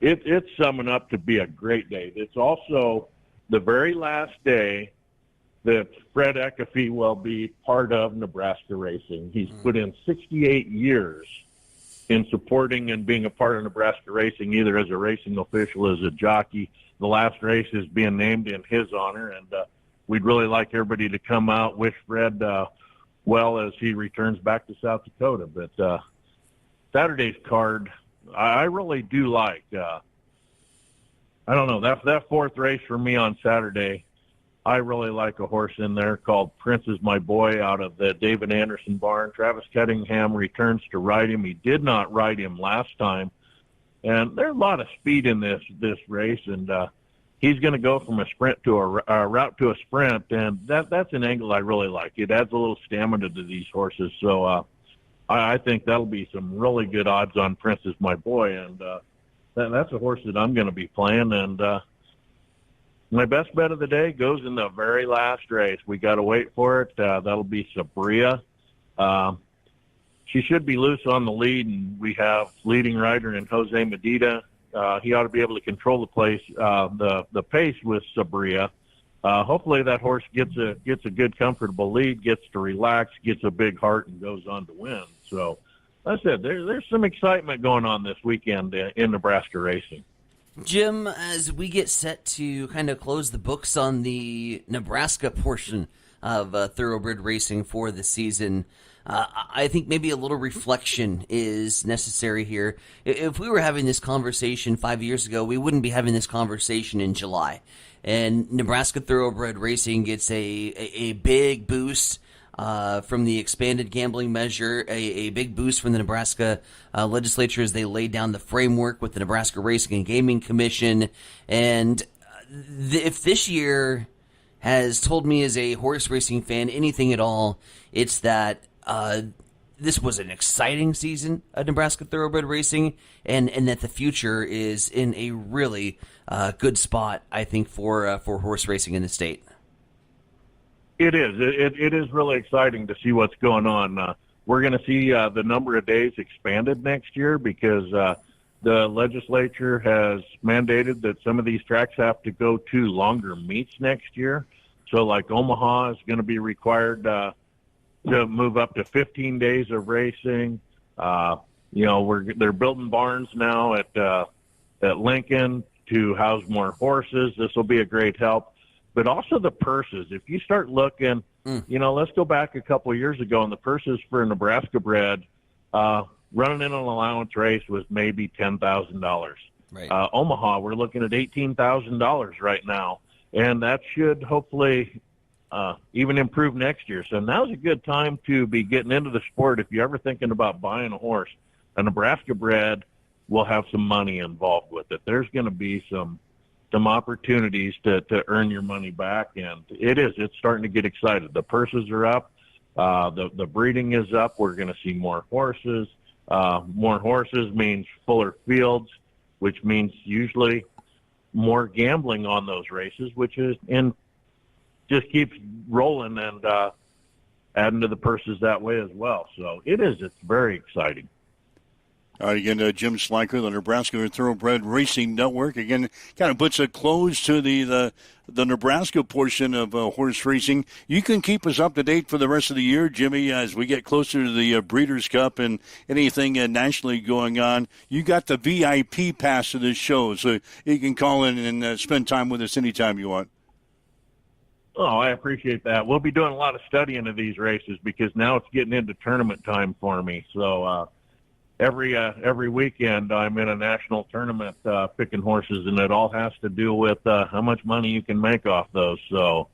it's summing up to be a great day. It's also the very last day that Fred Eckerfe will be part of Nebraska racing. He's put in 68 years in supporting and being a part of Nebraska racing, either as a racing official, as a jockey. The last race is being named in his honor, and we'd really like everybody to come out, wish Fred well as he returns back to South Dakota. But Saturday's card, I really do like. I don't know, that 4th race for me on Saturday, I really like a horse in there called Prince is My Boy out of the David Anderson barn. Travis Cunningham returns to ride him. He did not ride him last time. And there's a lot of speed in this race, and he's going to go from a sprint to a route to a sprint, and that's an angle I really like. It adds a little stamina to these horses, so I think that'll be some really good odds on Prince is My Boy, and that's a horse that I'm going to be playing. And my best bet of the day goes in the very last race. We got to wait for it. That'll be Sabria. She should be loose on the lead, and we have leading rider in Jose Medina. He ought to be able to control the pace with Sabria. Hopefully that horse gets a good, comfortable lead, gets to relax, gets a big heart, and goes on to win. So, like I said, there's some excitement going on this weekend in Nebraska racing. Jim, as we get set to kind of close the books on the Nebraska portion of thoroughbred racing for the season, I think maybe a little reflection is necessary here. If we were having this conversation 5 years ago, we wouldn't be having this conversation in July. And Nebraska thoroughbred racing gets a big boost from the expanded gambling measure, a big boost from the Nebraska legislature as they laid down the framework with the Nebraska Racing and Gaming Commission. And if this year has told me as a horse racing fan anything at all, it's that this was an exciting season of Nebraska Thoroughbred Racing, and that the future is in a really good spot, I think, for horse racing in the state. It is. It is really exciting to see what's going on. We're going to see the number of days expanded next year because the legislature has mandated that some of these tracks have to go to longer meets next year. So like Omaha is going to be required to move up to 15 days of racing. They're building barns now at Lincoln to house more horses. This will be a great help. But also the purses. If you start looking, let's go back a couple of years ago, and the purses for a Nebraska bred running in an allowance race was maybe $10,000. Right. Omaha, we're looking at $18,000 right now, and that should hopefully even improve next year. So now's a good time to be getting into the sport. If you're ever thinking about buying a horse, a Nebraska bred will have some money involved with it. There's going to be some opportunities to earn your money back, and it's starting to get excited. The purses are up. The breeding is up. We're going to see more horses. More horses means fuller fields, which means usually more gambling on those races, which is just keeps rolling and adding to the purses that way as well. So it's very exciting. All right, again, Jim Schleicher, the Nebraska Thoroughbred Racing Network, again, kind of puts a close to the Nebraska portion of horse racing. You can keep us up to date for the rest of the year, Jimmy, as we get closer to the Breeders' Cup and anything nationally going on. You got the VIP pass to this show, so you can call in and spend time with us anytime you want. Oh, I appreciate that. We'll be doing a lot of studying of these races because now it's getting into tournament time for me. So, every weekend I'm in a national tournament picking horses, and it all has to do with how much money you can make off those. So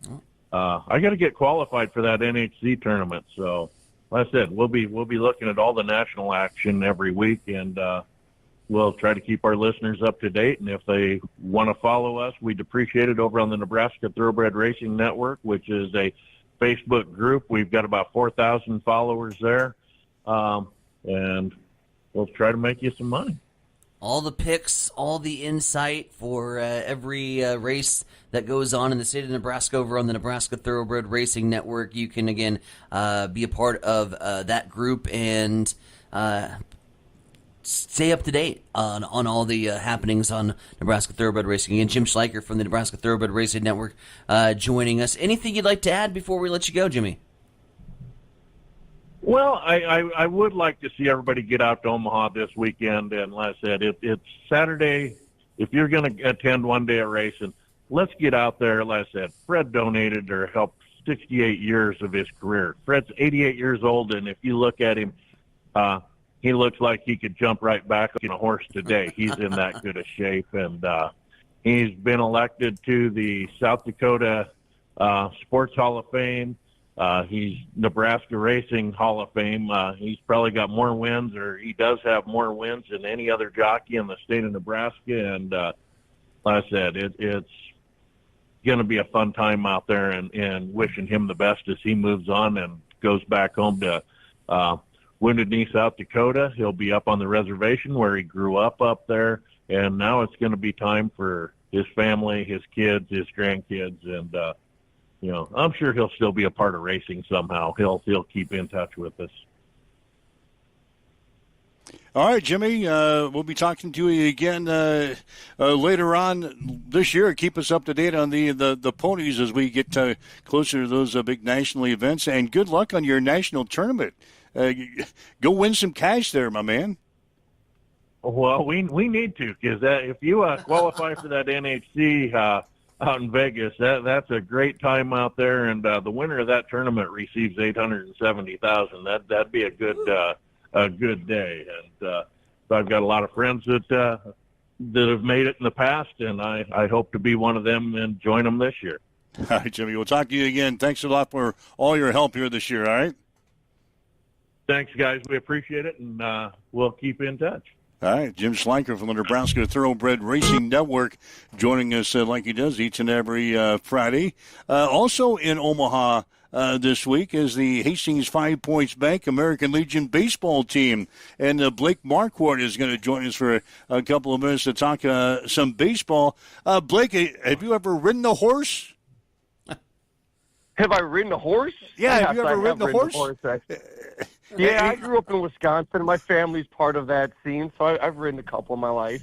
I got to get qualified for that NHC tournament. So like I said, we'll be looking at all the national action every week, and we'll try to keep our listeners up to date. And if they want to follow us, we'd appreciate it over on the Nebraska Thoroughbred Racing Network, which is a Facebook group. We've got about 4,000 followers there, and we'll try to make you some money. All the picks, all the insight for every race that goes on in the state of Nebraska over on the Nebraska Thoroughbred Racing Network. You can, again, be a part of that group and stay up to date on all the happenings on Nebraska Thoroughbred Racing. Again, Jim Schleicher from the Nebraska Thoroughbred Racing Network joining us. Anything you'd like to add before we let you go, Jimmy? Well, I would like to see everybody get out to Omaha this weekend, and like I said, it's Saturday. If you're going to attend one day of racing, let's get out there. Like I said, Fred donated or helped 68 years of his career. Fred's 88 years old, and if you look at him, he looks like he could jump right back on a horse today. He's in that good a shape, and he's been elected to the South Dakota Sports Hall of Fame. He's Nebraska Racing Hall of Fame. He's probably got more wins, or he does have more wins than any other jockey in the state of Nebraska. And like I said, it's going to be a fun time out there, and wishing him the best as he moves on and goes back home to Wounded Knee, South Dakota. He'll be up on the reservation where he grew up there, and now it's going to be time for his family, his kids, his grandkids, and I'm sure he'll still be a part of racing somehow. He'll keep in touch with us. All right, Jimmy, we'll be talking to you again later on this year. Keep us up to date on the ponies as we get closer to those big national events. And good luck on your national tournament. Go win some cash there, my man. Well, we need to, because if you qualify for that NHC out in Vegas, that's a great time out there, and the winner of that tournament receives $870,000. That'd be a good day. And so I've got a lot of friends that have made it in the past, and I hope to be one of them and join them this year. All right, Jimmy, we'll talk to you again. Thanks a lot for all your help here this year, all right? Thanks, guys. We appreciate it, and we'll keep in touch. All right, Jim Schleicher from the Nebraska Thoroughbred Racing Network joining us like he does each and every Friday. Also in Omaha this week is the Hastings 5 Points Bank American Legion baseball team. And Blake Marquardt is going to join us for a couple of minutes to talk some baseball. Blake, have you ever ridden a horse? Have I ridden a horse? Yeah, yes, have you ever ridden a horse? Yeah, I grew up in Wisconsin. My family's part of that scene, so I've ridden a couple in my life.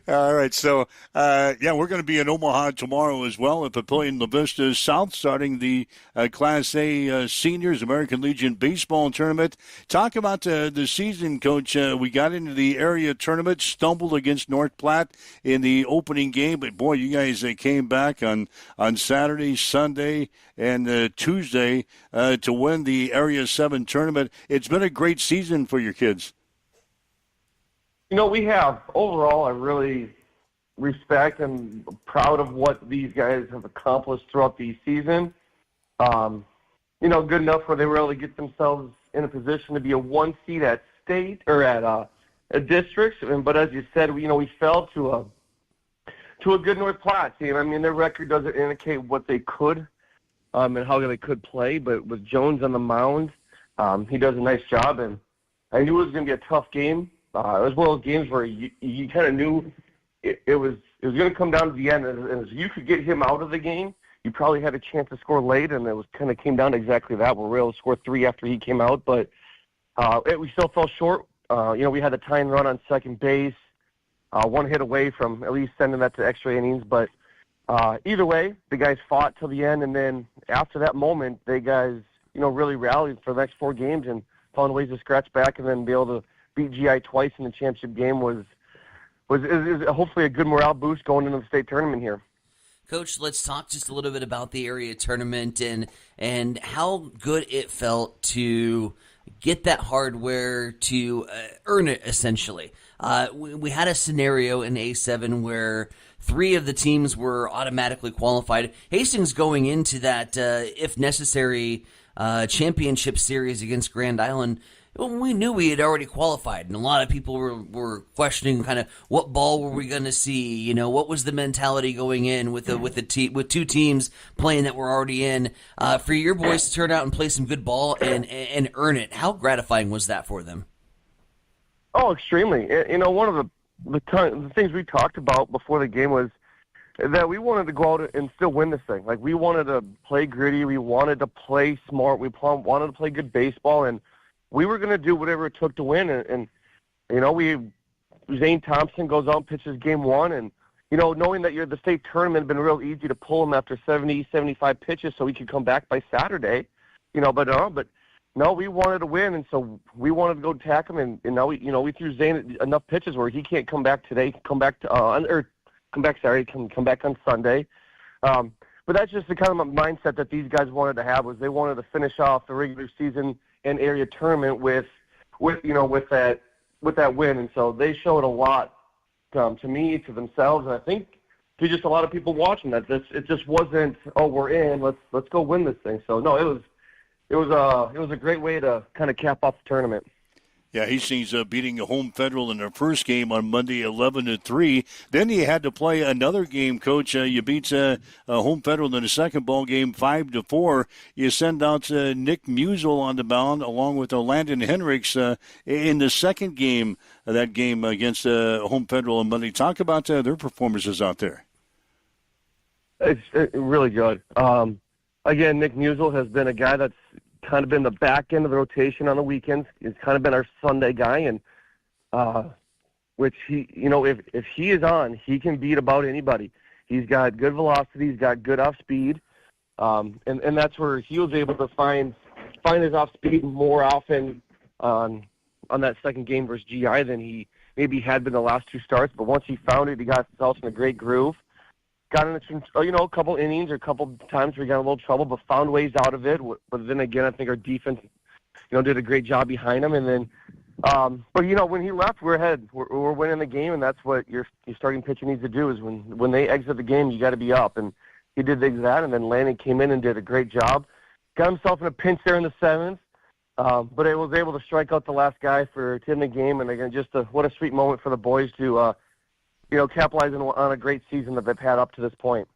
All right, so, we're going to be in Omaha tomorrow as well at Papillion La Vista South, starting the Class A Seniors American Legion Baseball Tournament. Talk about the season, Coach. We got into the area tournament, stumbled against North Platte in the opening game, but, boy, you guys came back on Saturday, Sunday, and Tuesday to win the Area 7 tournament. It's been a great season for your kids. We have. Overall, I really respect and proud of what these guys have accomplished throughout the season. Good enough where they were able to get themselves in a position to be a 1 seed at state or at a district. But as you said, we fell to a good North Platte team. I mean, their record doesn't indicate what they could and how they could play. But with Jones on the mound, he does a nice job, and I knew it was going to be a tough game. It was one of those games where you kind of knew it was going to come down to the end, and if you could get him out of the game, you probably had a chance to score late, and it was kind of came down to exactly that. We were able to score 3 after he came out, but we still fell short. We had a tying run on second base, 1 hit away from at least sending that to extra innings, but either way, the guys fought till the end, and then after that moment, they guys really rallied for the next 4 games and found ways to scratch back and then be able to beat GI twice in the championship game is hopefully a good morale boost going into the state tournament here. Coach, let's talk just a little bit about the area tournament and how good it felt to get that hardware to earn it, essentially. We had a scenario in A7 where 3 of the teams were automatically qualified. Hastings going into that, if necessary, championship series against Grand Island, we knew we had already qualified, and a lot of people were questioning kind of what ball were we going to see. What was the mentality going in with 2 teams playing that were already in. For your boys to turn out and play some good ball and earn it, how gratifying was that for them? Oh, extremely. One of the things we talked about before the game was that we wanted to go out and still win this thing. Like, we wanted to play gritty, we wanted to play smart, we wanted to play good baseball, and we were going to do whatever it took to win. And Zane Thompson goes out and pitches game 1. And, knowing that you're the state tournament, had been real easy to pull him after 70, 75 pitches so he could come back by Saturday. But no, we wanted to win. And so we wanted to go attack him. And now we threw Zane enough pitches where he can't come back today, come back on Sunday. But that's just the kind of mindset that these guys wanted to have, was they wanted to finish off the regular season and area tournament with that win, and so they showed a lot to me, to themselves, and I think to just a lot of people watching that. It just wasn't, we're in, let's go win this thing. So no, it was a great way to kind of cap off the tournament. Yeah, Hastings beating Home Federal in their first game on Monday, 11-3. Then you had to play another game, Coach. You beat Home Federal in the second ball game, 5-4. You send out Nick Musel on the mound along with Landon Henricks in the second game of that game against Home Federal on Monday. Talk about their performances out there. It's really good. Again, Nick Musel has been a guy that's kind of been the back end of the rotation on the weekends. He's kind of been our Sunday guy, and which he, if he is on, he can beat about anybody. He's got good velocity, he's got good off speed, and that's where he was able to find his off speed more often on that second game versus GI than he maybe had been the last 2 starts. But once he found it, he got himself in a great groove. Got in a couple innings or a couple times where he got in a little trouble, but found ways out of it. But then again, I think our defense, did a great job behind him. And then, but when he left, we're ahead. We're winning the game, and that's what your starting pitcher needs to do. Is when they exit the game, you got to be up. And he did that. And then Landon came in and did a great job. Got himself in a pinch there in the 7th, but he was able to strike out the last guy to end the game. And again, what a sweet moment for the boys to. Capitalizing on a great season that they've had up to this point.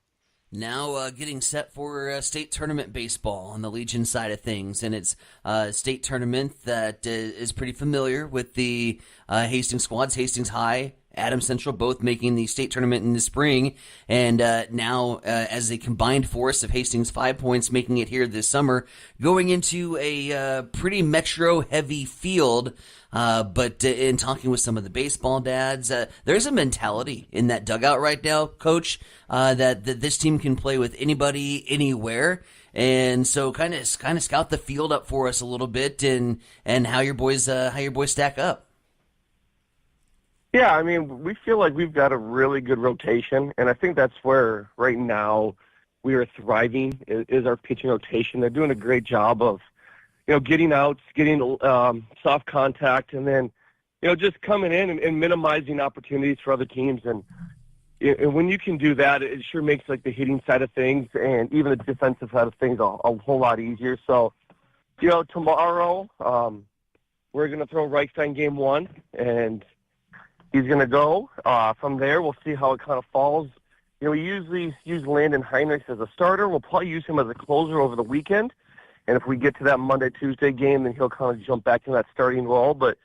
Now getting set for state tournament baseball on the Legion side of things, and it's a state tournament that is pretty familiar with the Hastings squads. Hastings High, Adams Central, both making the state tournament in the spring, and now as a combined force of Hastings 5 Points making it here this summer, going into a pretty metro-heavy field. But in talking with some of the baseball dads, there's a mentality in that dugout right now, Coach, that this team can play with anybody, anywhere. And so kind of scout the field up for us a little bit and how your boys stack up. Yeah, I mean, we feel like we've got a really good rotation, and I think that's where right now we are thriving is our pitching rotation. They're doing a great job of, getting outs, getting soft contact, and then, just coming in and minimizing opportunities for other teams. And when you can do that, it sure makes like the hitting side of things and even the defensive side of things a whole lot easier. So, tomorrow we're going to throw Reichstein game 1, and he's going to go. From there, we'll see how it kind of falls. We usually use Landon Heinrichs as a starter. We'll probably use him as a closer over the weekend. And if we get to that Monday-Tuesday game, then he'll kind of jump back into that starting role. But,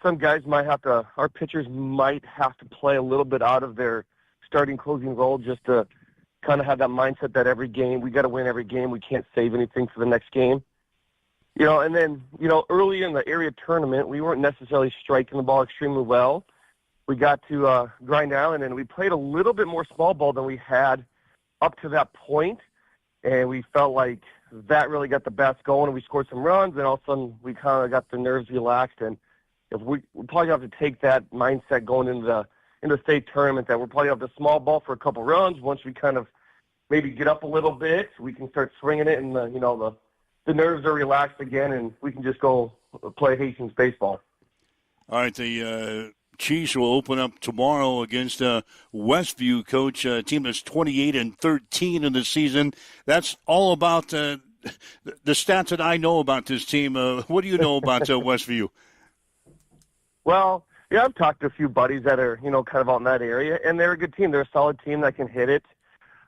some guys our pitchers might have to play a little bit out of their starting closing role just to kind of have that mindset that every game, we got to win every game. We can't save anything for the next game. And then, early in the area tournament, we weren't necessarily striking the ball extremely well. We got to Grind Island, and we played a little bit more small ball than we had up to that point. And we felt like that really got the bats going, and we scored some runs, and all of a sudden we kind of got the nerves relaxed. And if we probably have to take that mindset going into the state tournament, that we'll probably have the small ball for a couple runs. Once we kind of maybe get up a little bit, we can start swinging it, and the nerves are relaxed again, and we can just go play Hastings baseball. All right, the Chiefs will open up tomorrow against Westview, Coach, a team that's 28-13 in the season. That's all about the stats that I know about this team. What do you know about Westview? Well, yeah, I've talked to a few buddies that are, kind of out in that area, and they're a good team. They're a solid team that can hit it.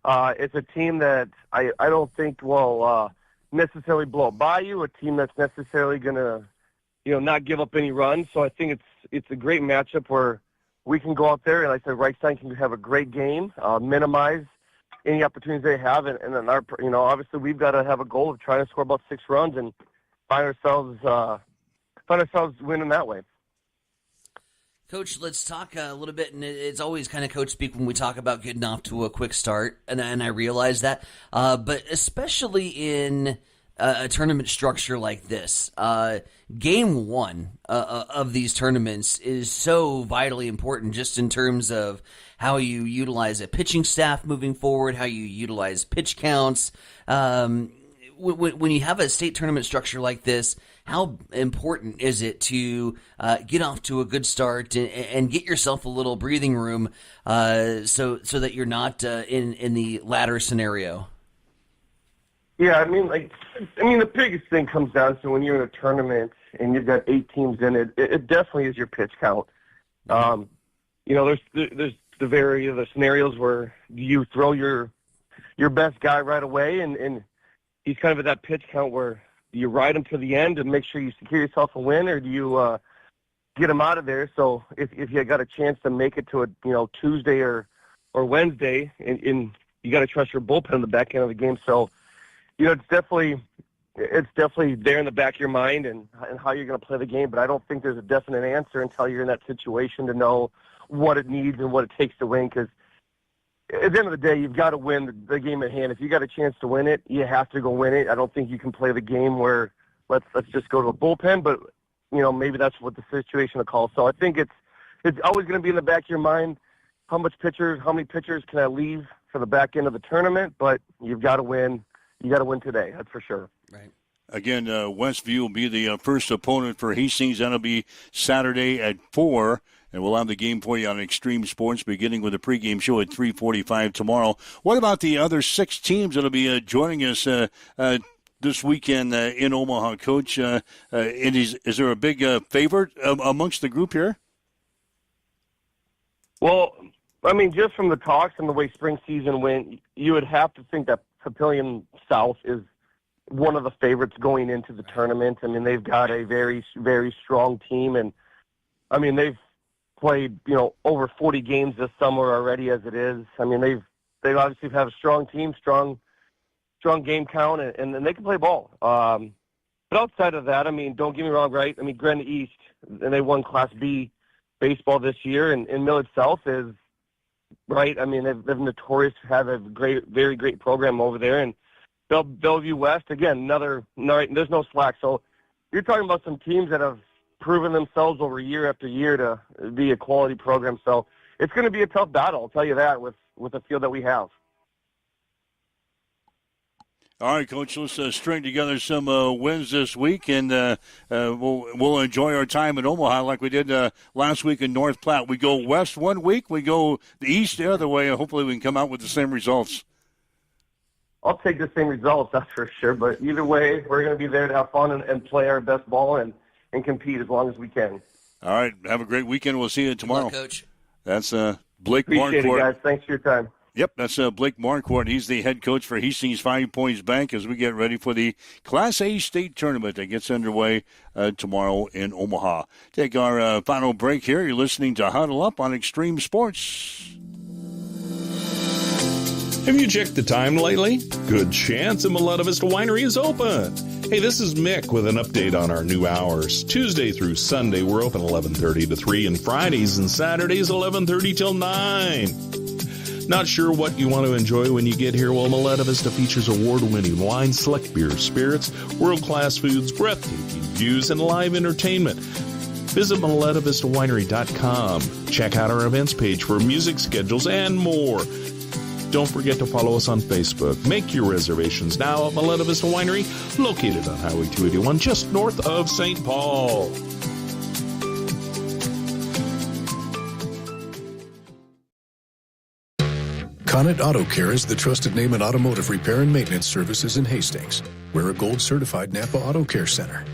It's a team that I don't think will necessarily blow by you, a team that's necessarily going to, not give up any runs. So I think it's a great matchup where we can go out there, and like I said, Reichstein can have a great game, minimize any opportunities they have, and then obviously we've got to have a goal of trying to score about 6 runs and find ourselves winning that way. Coach, let's talk a little bit, and it's always kind of coach speak when we talk about getting off to a quick start, and I realize that, but especially in a tournament structure like this, game 1 of these tournaments is so vitally important just in terms of how you utilize a pitching staff moving forward, how you utilize pitch counts. When you have a state tournament structure like this, how important is it to get off to a good start and get yourself a little breathing room so that you're not in the latter scenario? Yeah, the biggest thing comes down to when you're in a tournament and you've got 8 teams in it, it definitely is your pitch count. There's the scenarios where you throw your best guy right away, and he's kind of at that pitch count where do you ride him to the end and make sure you secure yourself a win, or do you get him out of there? So if you got a chance to make it to a Tuesday or Wednesday, and you got to trust your bullpen in the back end of the game. So it's definitely there in the back of your mind and how you're going to play the game. But I don't think there's a definite answer until you're in that situation to know what it needs and what it takes to win. Because at the end of the day, you've got to win the game at hand. If you got a chance to win it, you have to go win it. I don't think you can play the game where let's just go to the bullpen. But maybe that's what the situation will call. So I think it's always going to be in the back of your mind. How many pitchers can I leave for the back end of the tournament? But you've got to win. You got to win today. That's for sure. Right. Again, Westview will be the first opponent for Hastings. That'll be Saturday at 4, and we'll have the game for you on Extreme Sports, beginning with a pregame show at 3:45 tomorrow. What about the other 6 teams that'll be joining us this weekend in Omaha, Coach? Is there a big favorite amongst the group here? Well, I mean, just from the talks and the way spring season went, you would have to think that Papillion South is one of the favorites going into the tournament. I mean, they've got a very, very strong team, and I mean, they've played, over 40 games this summer already as it is. I mean, they obviously have a strong team, strong game count, and they can play ball. But outside of that, I mean, don't get me wrong, right? I mean, Grenada East, and they won Class B baseball this year, and Millard South is, right? I mean, they've notorious to have a very great program over there, and Bellevue West, again, there's no slack. So you're talking about some teams that have proven themselves over year after year to be a quality program. So it's going to be a tough battle, I'll tell you that, with the field that we have. All right, Coach, let's string together some wins this week, and we'll enjoy our time in Omaha like we did last week in North Platte. We go west one week, we go the east the other way, and hopefully we can come out with the same results. I'll take the same results, that's for sure. But either way, we're going to be there to have fun and play our best ball and compete as long as we can. All right, have a great weekend. We'll see you tomorrow. Good luck, Coach. That's Blake Marquardt. Appreciate it, guys. Thanks for your time. Yep, that's Blake Marquardt. He's the head coach for Hastings 5 Points Bank as we get ready for the Class A state tournament that gets underway tomorrow in Omaha. Take our final break here. You're listening to Huddle Up on Extreme Sports. Have you checked the time lately? Good chance the Miletta Vista Winery is open. Hey, this is Mick with an update on our new hours. Tuesday through Sunday, we're open 11:30 to 3, and Fridays and Saturdays 11:30 till 9. Not sure what you want to enjoy when you get here? Well, Miletta Vista features award-winning wine, select beer, spirits, world-class foods, breathtaking views, and live entertainment. Visit MilettaVistaWinery.com. Check out our events page for music schedules and more. Don't forget to follow us on Facebook. Make your reservations now at Miletta Vista Winery, located on Highway 281, just north of St. Paul. Connet Auto Care is the trusted name in automotive repair and maintenance services in Hastings. We're a gold-certified Napa Auto Care Center.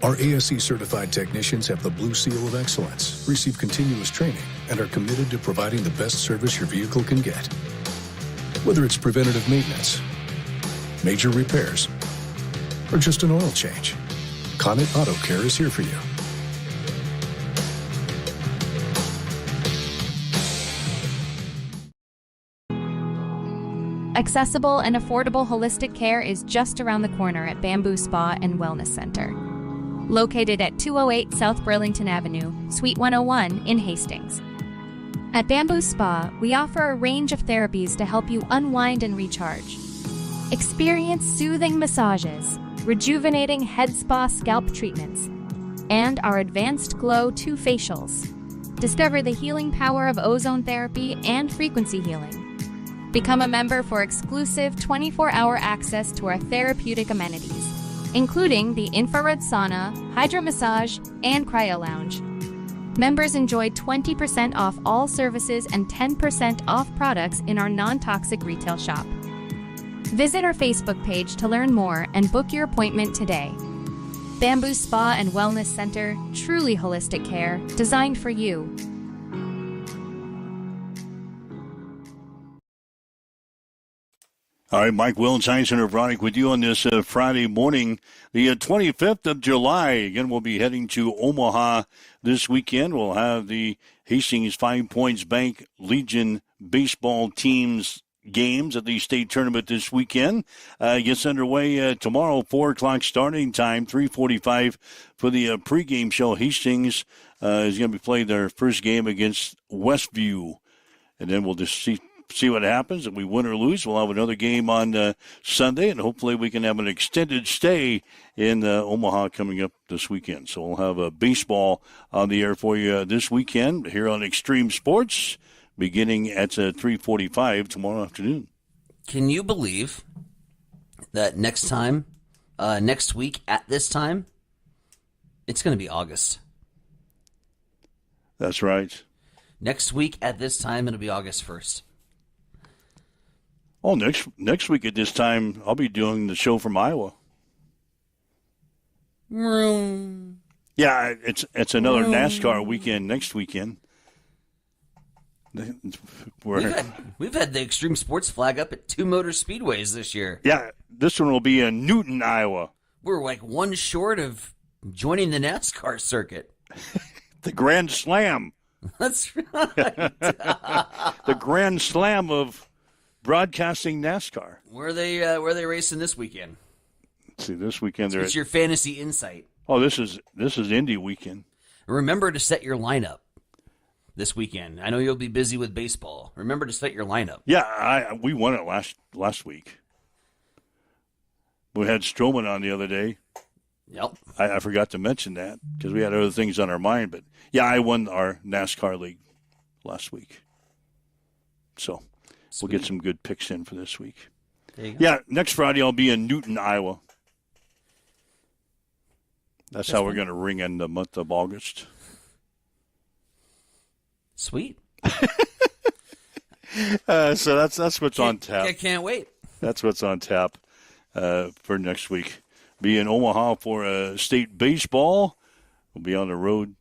Our ASE-certified technicians have the Blue Seal of Excellence, receive continuous training, and are committed to providing the best service your vehicle can get. Whether it's preventative maintenance, major repairs, or just an oil change, Connet Auto Care is here for you. Accessible and affordable holistic care is just around the corner at Bamboo Spa and Wellness Center. Located at 208 South Burlington Avenue, Suite 101 in Hastings. At Bamboo Spa, we offer a range of therapies to help you unwind and recharge. Experience soothing massages, rejuvenating head spa scalp treatments, and our Advanced Glow 2 facials. Discover the healing power of ozone therapy and frequency healing. Become a member for exclusive 24-hour access to our therapeutic amenities, including the infrared sauna, hydromassage, and cryo lounge. Members enjoy 20% off all services and 10% off products in our non-toxic retail shop. Visit our Facebook page to learn more and book your appointment today. Bamboo Spa and Wellness Center, truly holistic care, designed for you. All right, Mike Will, Tyson O'Brien with you on this Friday morning, the 25th of July. Again, we'll be heading to Omaha this weekend. We'll have the Hastings 5 Points Bank Legion baseball teams games at the state tournament this weekend. Gets underway tomorrow, 4 o'clock starting time, 3:45 for the pregame show. Hastings is going to be playing their first game against Westview, and then we'll just see what happens. If we win or lose, we'll have another game on Sunday, and hopefully we can have an extended stay in Omaha coming up this weekend. So we'll have baseball on the air for you this weekend here on Extreme Sports, beginning at 3:45 tomorrow afternoon. Can you believe that next week at this time, it's going to be August? That's right. Next week at this time, it'll be August 1st. Oh, next week at this time, I'll be doing the show from Iowa. Vroom. Yeah, it's another NASCAR weekend next weekend. We've had the Extreme Sports flag up at 2 motor speedways this year. Yeah, this one will be in Newton, Iowa. We're like one short of joining the NASCAR circuit. The Grand Slam. That's right. The Grand Slam of broadcasting NASCAR. Where are they racing this weekend? Let's see, this weekend It's your fantasy insight. Oh, this is Indy weekend. Remember to set your lineup this weekend. I know you'll be busy with baseball. Remember to set your lineup. Yeah, we won it last week. We had Stroman on the other day. Yep. I forgot to mention that because we had other things on our mind. But, yeah, I won our NASCAR league last week. So we'll get some good picks in for this week. There you go. Yeah, next Friday I'll be in Newton, Iowa. That's how we're going to ring in the month of August. Sweet. So that's what's on tap. I can't wait. That's what's on tap for next week. Be in Omaha for state baseball. We'll be on the road.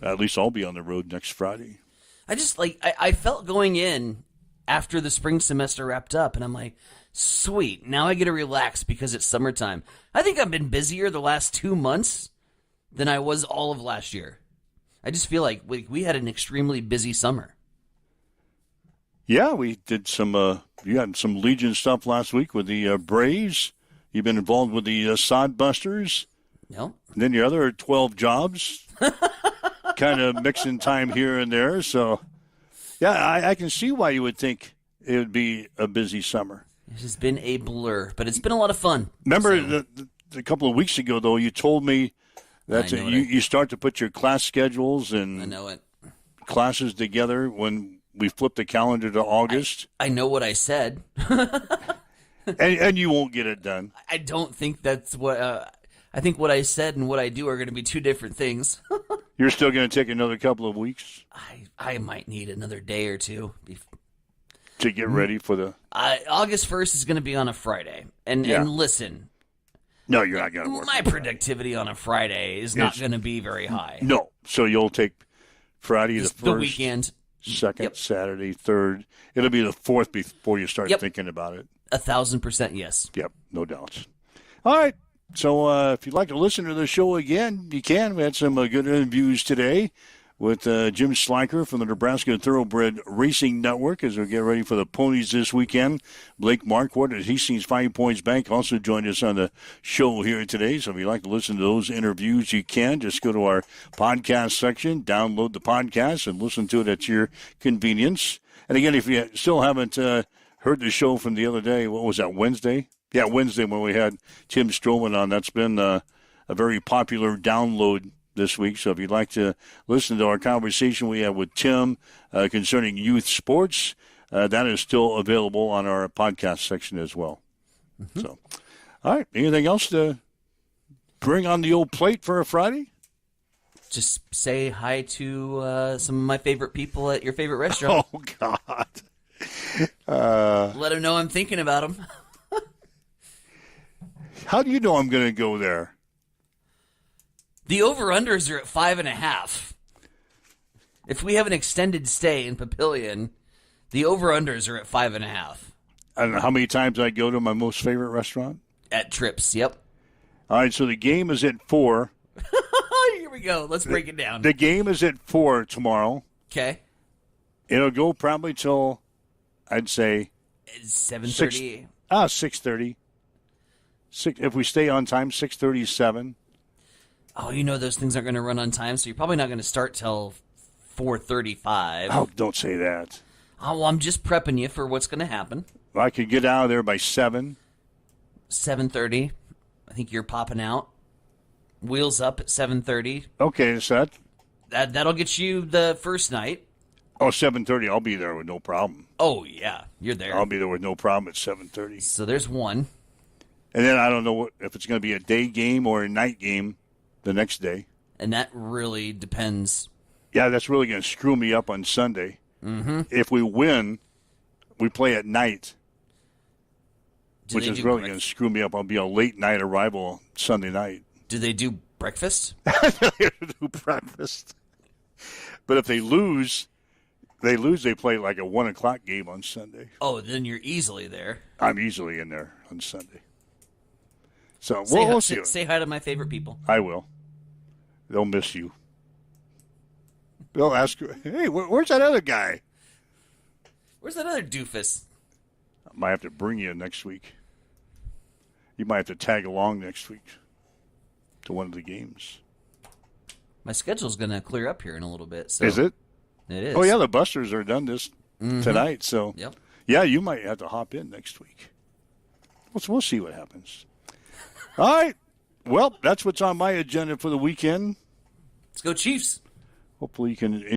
At least I'll be on the road next Friday. I felt going in after the spring semester wrapped up, and I'm like, sweet, now I get to relax because it's summertime. I think I've been busier the last 2 months than I was all of last year. I just feel like we had an extremely busy summer. Yeah, we did some. You had some Legion stuff last week with the Braves. You've been involved with the Sod Busters. Yep. And then your other 12 jobs, kind of mixing time here and there. So, yeah, I can see why you would think it would be a busy summer. It has been a blur, but it's been a lot of fun. Remember a couple of weeks ago, though, you told me that you start to put your class schedules and I know it. Classes together when we flip the calendar to August. I know what I said. and you won't get it done. I don't think that's what... I think what I said and what I do are going to be two different things. You're still going to take another couple of weeks? I might need another day or two. To get ready for the... August 1st is going to be on a Friday. And listen... No, you're not going to work. My productivity on a Friday is not going to be very high. No. So you'll take Friday Just the 1st. The weekend. Second, Saturday, third. It'll be the 4th before you start thinking about it. 1,000% yes. Yep, no doubt. All right. So if you'd like to listen to the show again, you can. We had some good interviews today with Jim Schleicher from the Nebraska Thoroughbred Racing Network as we get ready for the ponies this weekend. Blake Marquardt at Hastings 5 Points Bank also joined us on the show here today. So if you'd like to listen to those interviews, you can. Just go to our podcast section, download the podcast, and listen to it at your convenience. And again, if you still haven't heard the show from the other day, what was that, Wednesday? Yeah, Wednesday when we had Tim Stroman on. That's been a very popular download this week. So if you'd like to listen to our conversation we had with Tim concerning youth sports, that is still available on our podcast section as well. Mm-hmm. So, all right. Anything else to bring on the old plate for a Friday? Just say hi to some of my favorite people at your favorite restaurant. Oh, God. Let them know I'm thinking about them. How do you know I'm going to go there? The over-unders are at 5.5. If we have an extended stay in Papillion, the over-unders are at 5.5. I don't know how many times I go to my most favorite restaurant. At Trips, yep. All right, so the game is at 4. Here we go. Let's break it down. The game is at 4 tomorrow. Okay. It'll go probably till, I'd say... 7:30. 6:30. If we stay on time, 6:37. Oh, you know those things aren't going to run on time, so you're probably not going to start till 4:35. Oh, don't say that. Oh, well, I'm just prepping you for what's going to happen. Well, I could get out of there by 7. 7:30. I think you're popping out. Wheels up at 7:30. Okay, so that'll get you the first night. Oh, 7:30. I'll be there with no problem. Oh, yeah. You're there. I'll be there with no problem at 7:30. So there's one. And then I don't know if it's going to be a day game or a night game the next day. And that really depends. Yeah, that's really going to screw me up on Sunday. Mm-hmm. If we win, we play at night, which is really going to screw me up. I'll be a late night arrival Sunday night. Do they do breakfast? They do breakfast. But if they lose, they lose, they play like a 1 o'clock game on Sunday. Oh, then you're easily there. I'm easily in there on Sunday. So we'll see. Say hi to my favorite people. I will. They'll miss you. They'll ask, hey, where's that other guy? Where's that other doofus? I might have to bring you next week. You might have to tag along next week to one of the games. My schedule's going to clear up here in a little bit. So is it? It is. Oh, yeah, the Busters are done this tonight. So, yeah, you might have to hop in next week. We'll see what happens. All right. Well, that's what's on my agenda for the weekend. Let's go Chiefs. Hopefully you can